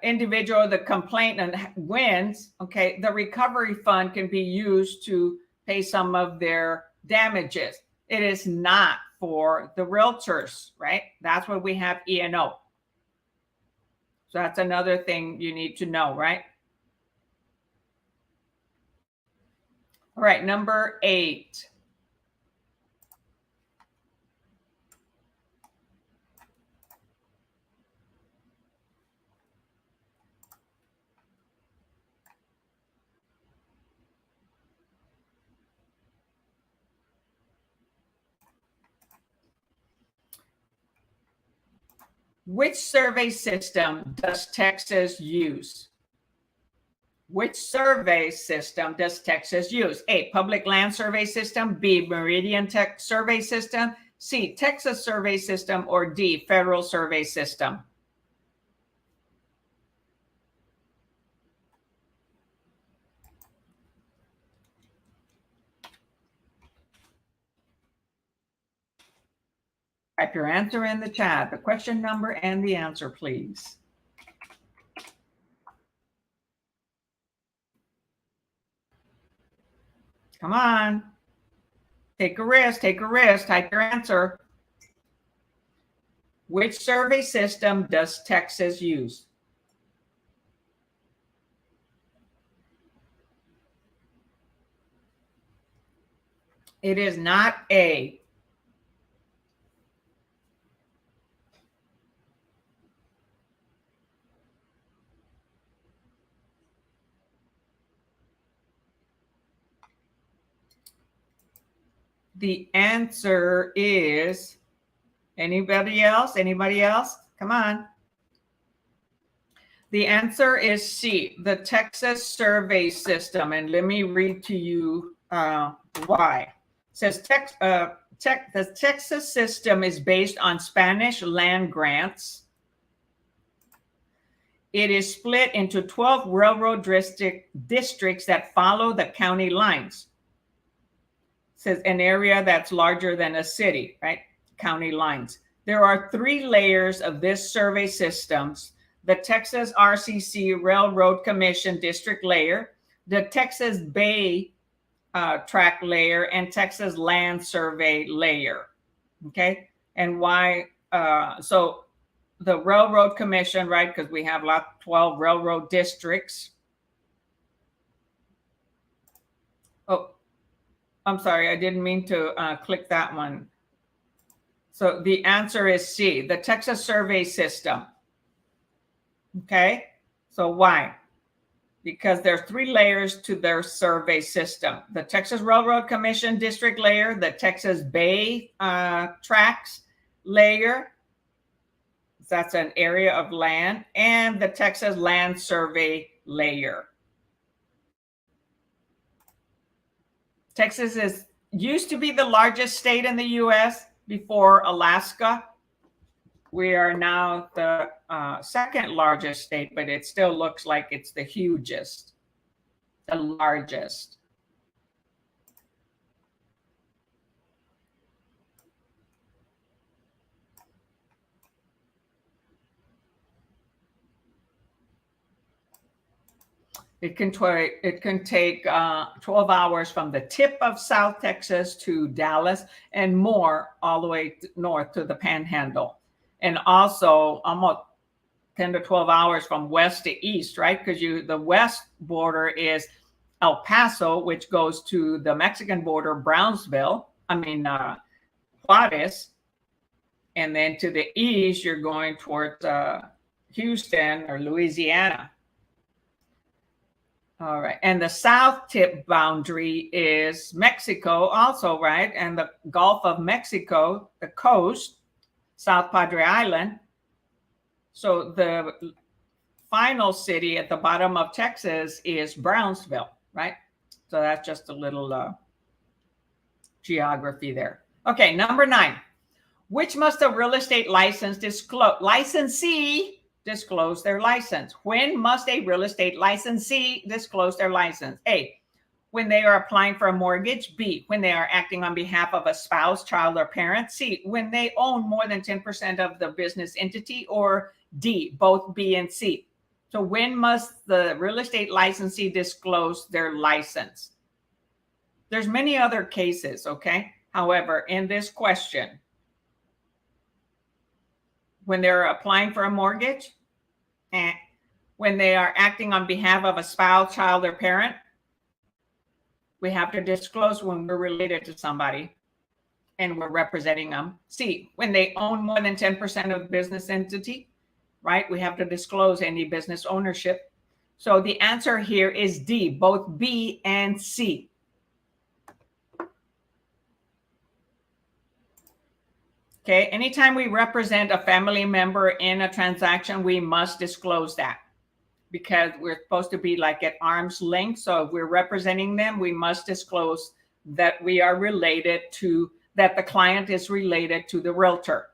individual, the complainant wins, okay, the recovery fund can be used to pay some of their damages. It is not for the realtors, right? That's what we have E&O. So that's another thing you need to know, right? All right, number 8. Which survey system does Texas use? Which survey system does Texas use? A, public land survey system. B, Meridian Tech survey system. C, Texas survey system. Or D, federal survey system. Type your answer in the chat, the question number and the answer, please. Come on. Take a risk, type your answer. Which survey system does Texas use? It is not A. The answer is, anybody else? Anybody else? Come on. The answer is C, the Texas survey system. And let me read to you why. It says the Texas system is based on Spanish land grants. It is split into 12 railroad districts that follow the county lines. It says an area that's larger than a city, right? County lines. There are 3 layers of this survey systems: the Texas RCC Railroad Commission district layer, the Texas Bay track layer, and Texas Land Survey layer. Okay, and why? So the Railroad Commission, right? Because we have 12 railroad districts. Oh, I'm sorry, I didn't mean to click that one. So the answer is C, the Texas survey system. Okay, so why? because there's 3 layers to their survey system. The Texas Railroad Commission district layer, the Texas Bay Tracts layer, that's an area of land, and the Texas Land Survey layer. Texas used to be the largest state in the U.S. before Alaska. We are now the second largest state, but it still looks like it's the hugest, the largest. It can take 12 hours from the tip of South Texas to Dallas and more all the way north to the Panhandle. And also almost 10 to 12 hours from west to east, right? Because the west border is El Paso, which goes to the Mexican border, Juarez. And then to the east, you're going towards Houston or Louisiana. All right. And the south tip boundary is Mexico also, right? And the Gulf of Mexico, the coast, South Padre Island. So the final city at the bottom of Texas is Brownsville, right? So that's just a little geography there. Okay, number 9. Which must a real estate licensee disclose their license? When must a real estate licensee disclose their license? A, when they are applying for a mortgage. B, when they are acting on behalf of a spouse, child, or parent. C, when they own more than 10% of the business entity. Or D, both B and C. So when must the real estate licensee disclose their license? There's many other cases, okay? However, in this question, when they're applying for a mortgage, and when they are acting on behalf of a spouse, child, or parent, we have to disclose when we're related to somebody and we're representing them. C, when they own more than 10% of the business entity, right? We have to disclose any business ownership. So the answer here is D, both B and C. Okay, anytime we represent a family member in a transaction, we must disclose that because we're supposed to be like at arm's length. So if we're representing them, we must disclose that we are related to, that the client is related to the realtor.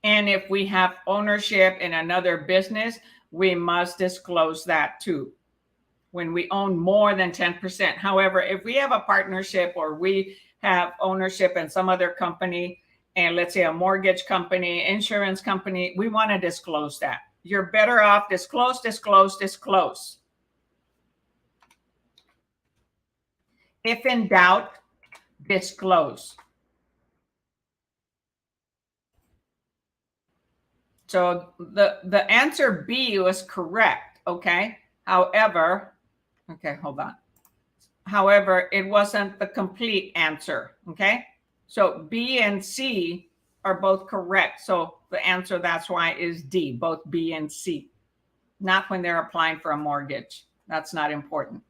And if we have ownership in another business, we must disclose that too, when we own more than 10%. However, if we have a partnership or we have ownership in some other company, and let's say a mortgage company, insurance company, we want to disclose that. You're better off disclose. If in doubt, disclose. So the answer B was correct, okay? However, okay, hold on. However, it wasn't the complete answer, okay? So B and C are both correct. So the answer, that's why, is D, both B and C. Not when they're applying for a mortgage. That's not important.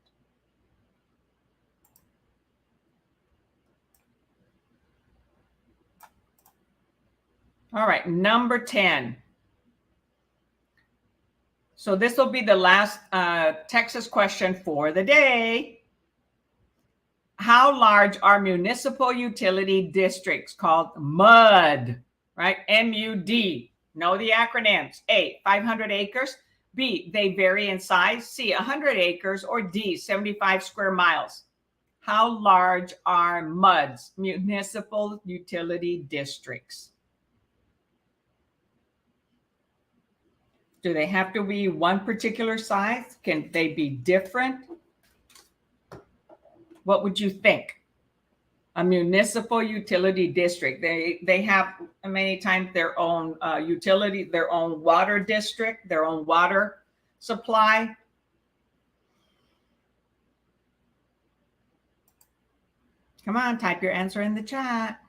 All right, number 10. So this will be the last Texas question for the day. How large are municipal utility districts, called MUD, right? MUD. Know the acronyms. A, 500 acres. B, they vary in size. C, 100 acres. Or D, 75 square miles. How large are MUDs, municipal utility districts? Do they have to be one particular size? Can they be different? What would you think? A municipal utility district. They have many times their own utility, their own water district, their own water supply. Come on, type your answer in the chat.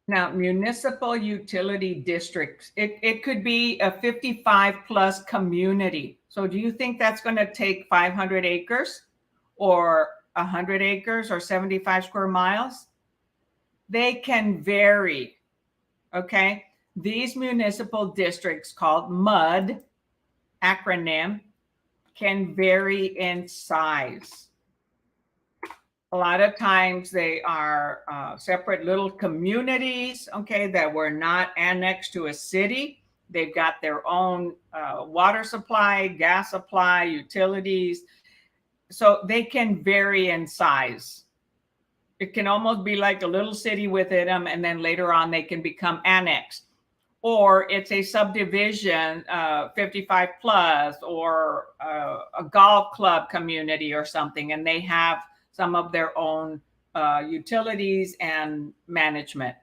Now, municipal utility districts, it could be a 55 plus community. So do you think that's going to take 500 acres or 100 acres or 75 square miles? They can vary. Okay. These municipal districts, called MUD acronym, can vary in size. A lot of times they are separate little communities, okay, that were not annexed to a city. They've got their own water supply, gas supply, utilities. So they can vary in size. It can almost be like a little city within them, and then later on they can become annexed. Or it's a subdivision, 55 plus, or a golf club community or something, and they have some of their own utilities and management,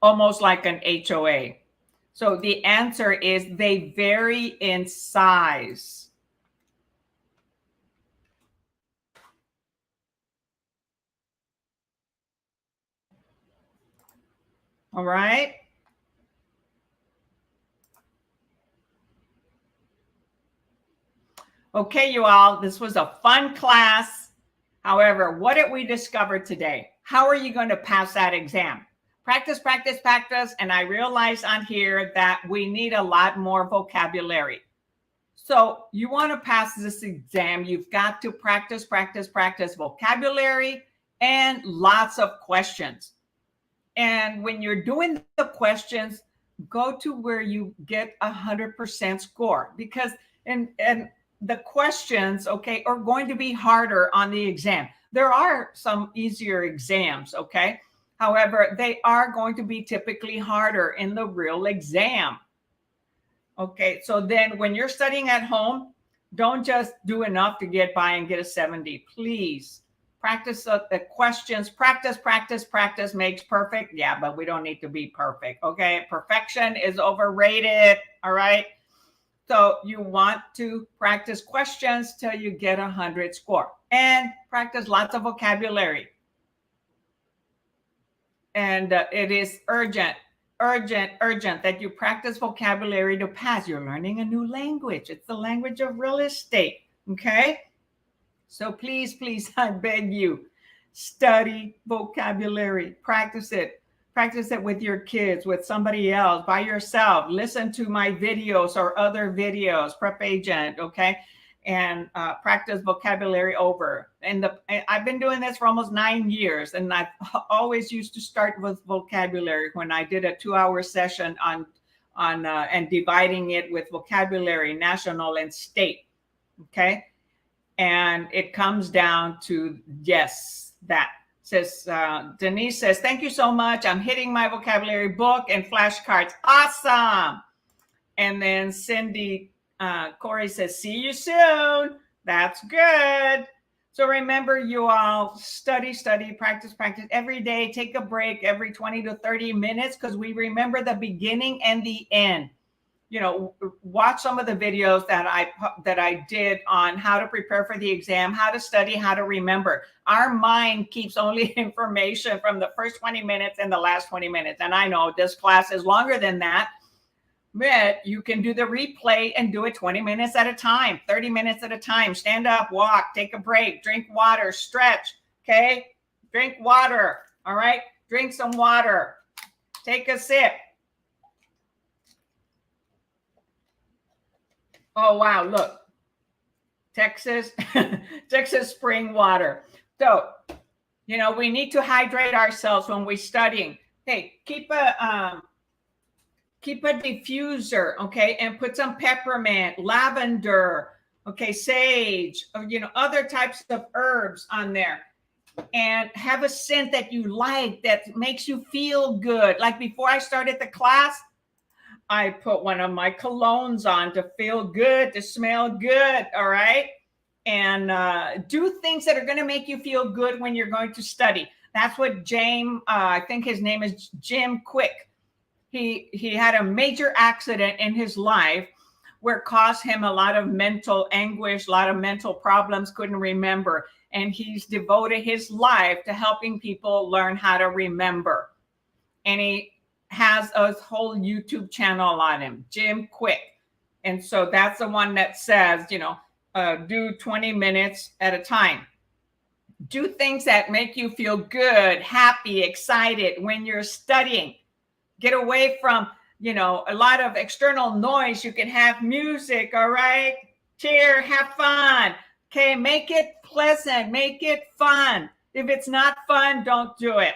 almost like an HOA. So the answer is they vary in size. All right. Okay, you all, this was a fun class. However, what did we discover today? How are you going to pass that exam? Practice, practice, practice. And I realized on here that we need a lot more vocabulary. So you want to pass this exam, you've got to practice, practice, practice vocabulary and lots of questions. And when you're doing the questions, go to where you get 100% score, because and the questions, okay, are going to be harder on the exam. There are some easier exams, okay? However, they are going to be typically harder in the real exam. Okay, so then when you're studying at home, don't just do enough to get by and get a 70. Please practice the questions. Practice, practice, practice makes perfect. Yeah, but we don't need to be perfect. Okay, perfection is overrated. All right. So you want to practice questions till you get 100 score, and practice lots of vocabulary. And it is urgent that you practice vocabulary to pass. You're learning a new language. It's the language of real estate. Okay. So please, I beg you, study vocabulary, practice it. Practice it with your kids, with somebody else, by yourself. Listen to my videos or other videos, Prep Agent, okay? And practice vocabulary over. And I've been doing this for almost 9 years, and I've always used to start with vocabulary when I did a 2-hour session on and dividing it with vocabulary, national and state, okay? And it comes down to, yes, that. Says Denise says, thank you so much. I'm hitting my vocabulary book and flashcards. Awesome. And then Cindy Corey says, see you soon. That's good. So remember, you all, study, practice, practice every day. Take a break every 20 to 30 minutes, because we remember the beginning and the end. You know, watch some of the videos that I did on how to prepare for the exam, how to study, how to remember. Our mind keeps only information from the first 20 minutes and the last 20 minutes. And I know this class is longer than that, but you can do the replay and do it 20 minutes at a time, 30 minutes at a time. Stand up, walk, take a break, drink water, stretch, okay? Drink water, all right? Drink some water. Take a sip. Oh, wow, look, Texas spring water. So, you know, we need to hydrate ourselves when we're studying. Hey, keep a diffuser, okay, and put some peppermint, lavender, okay, sage, you know, other types of herbs on there. And have a scent that you like, that makes you feel good. Like before I started the class, I put one of my colognes on to feel good, to smell good, all right? And do things that are going to make you feel good when you're going to study. That's what James, I think his name is Jim Quick. He had a major accident in his life where it caused him a lot of mental anguish, a lot of mental problems, couldn't remember. And he's devoted his life to helping people learn how to remember. and he has a whole YouTube channel on him, Jim Quick. And so that's the one that says, do 20 minutes at a time. Do things that make you feel good, happy, excited when you're studying. Get away from, a lot of external noise. You can have music, all right? Cheer, have fun. Okay, make it pleasant, make it fun. If it's not fun, don't do it.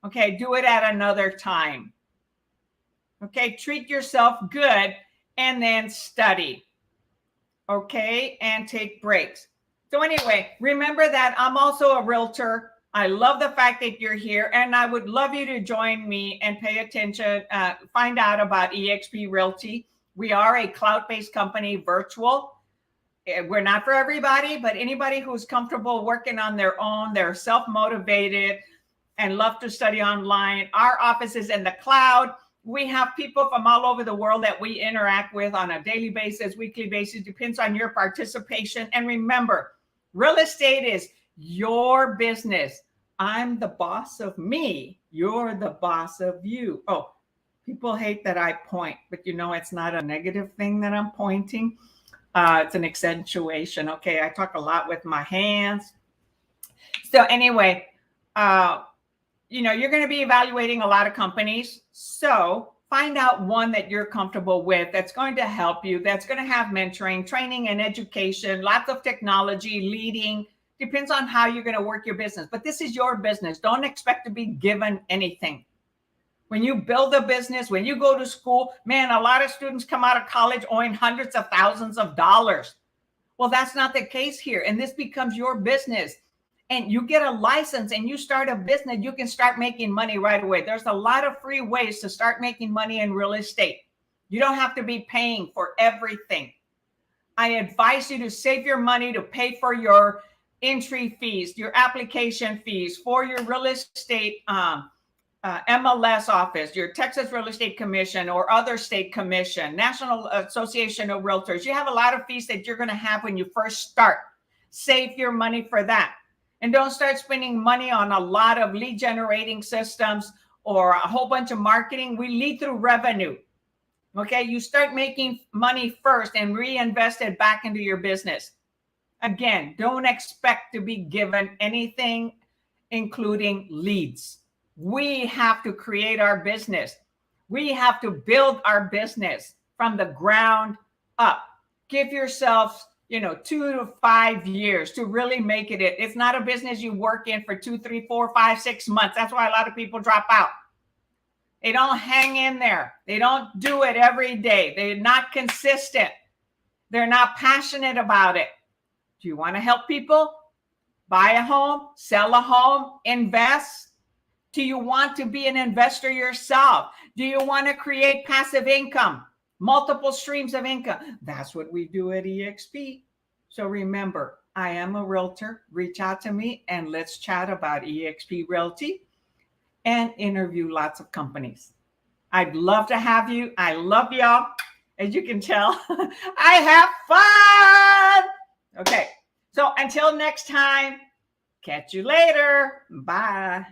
Okay, do it at another time. Okay, treat yourself good and then study. Okay, and take breaks. So anyway, remember that I'm also a realtor. I love the fact that you're here, and I would love you to join me and pay attention, find out about eXp Realty. We are a cloud-based company, virtual. We're not for everybody, but anybody who's comfortable working on their own, they're self-motivated and love to study online. Our office is in the cloud. We have people from all over the world that we interact with on a daily basis, weekly basis, depends on your participation. And remember, real estate is your business. I'm the boss of me. You're the boss of you. Oh, people hate that I point, but it's not a negative thing that I'm pointing. It's an accentuation. Okay, I talk a lot with my hands. So anyway, you're going to be evaluating a lot of companies. So find out one that you're comfortable with, that's going to help you, that's going to have mentoring, training, and education, lots of technology, leading. Depends on how you're going to work your business. But this is your business. Don't expect to be given anything. When you build a business, when you go to school, man, a lot of students come out of college owing hundreds of thousands of dollars. Well, that's not the case here. And this becomes your business. And you get a license and you start a business, you can start making money right away. There's a lot of free ways to start making money in real estate. You don't have to be paying for everything. I advise you to save your money to pay for your entry fees, your application fees for your real estate MLS office, your Texas Real Estate Commission or other state commission, National Association of Realtors. You have a lot of fees that you're going to have when you first start. Save your money for that. And don't start spending money on a lot of lead generating systems or a whole bunch of marketing. We lead through revenue. Okay, you start making money first and reinvest it back into your business. Again, don't expect to be given anything, including leads. We have to create our business. We have to build our business from the ground up. Give yourself 2 to 5 years to really make it. It's not a business you work in for 2, 3, 4, 5, 6 months. That's why a lot of people drop out. They don't hang in there. They don't do it every day. They're not consistent. They're not passionate about it. Do you want to help people buy a home, sell a home, invest? Do you want to be an investor yourself? Do you want to create passive income? Multiple streams of income. That's what we do at eXp. So remember, I am a realtor. Reach out to me and let's chat about eXp Realty and interview lots of companies. I'd love to have you. I love y'all. As you can tell, I have fun. Okay. So until next time, catch you later. Bye.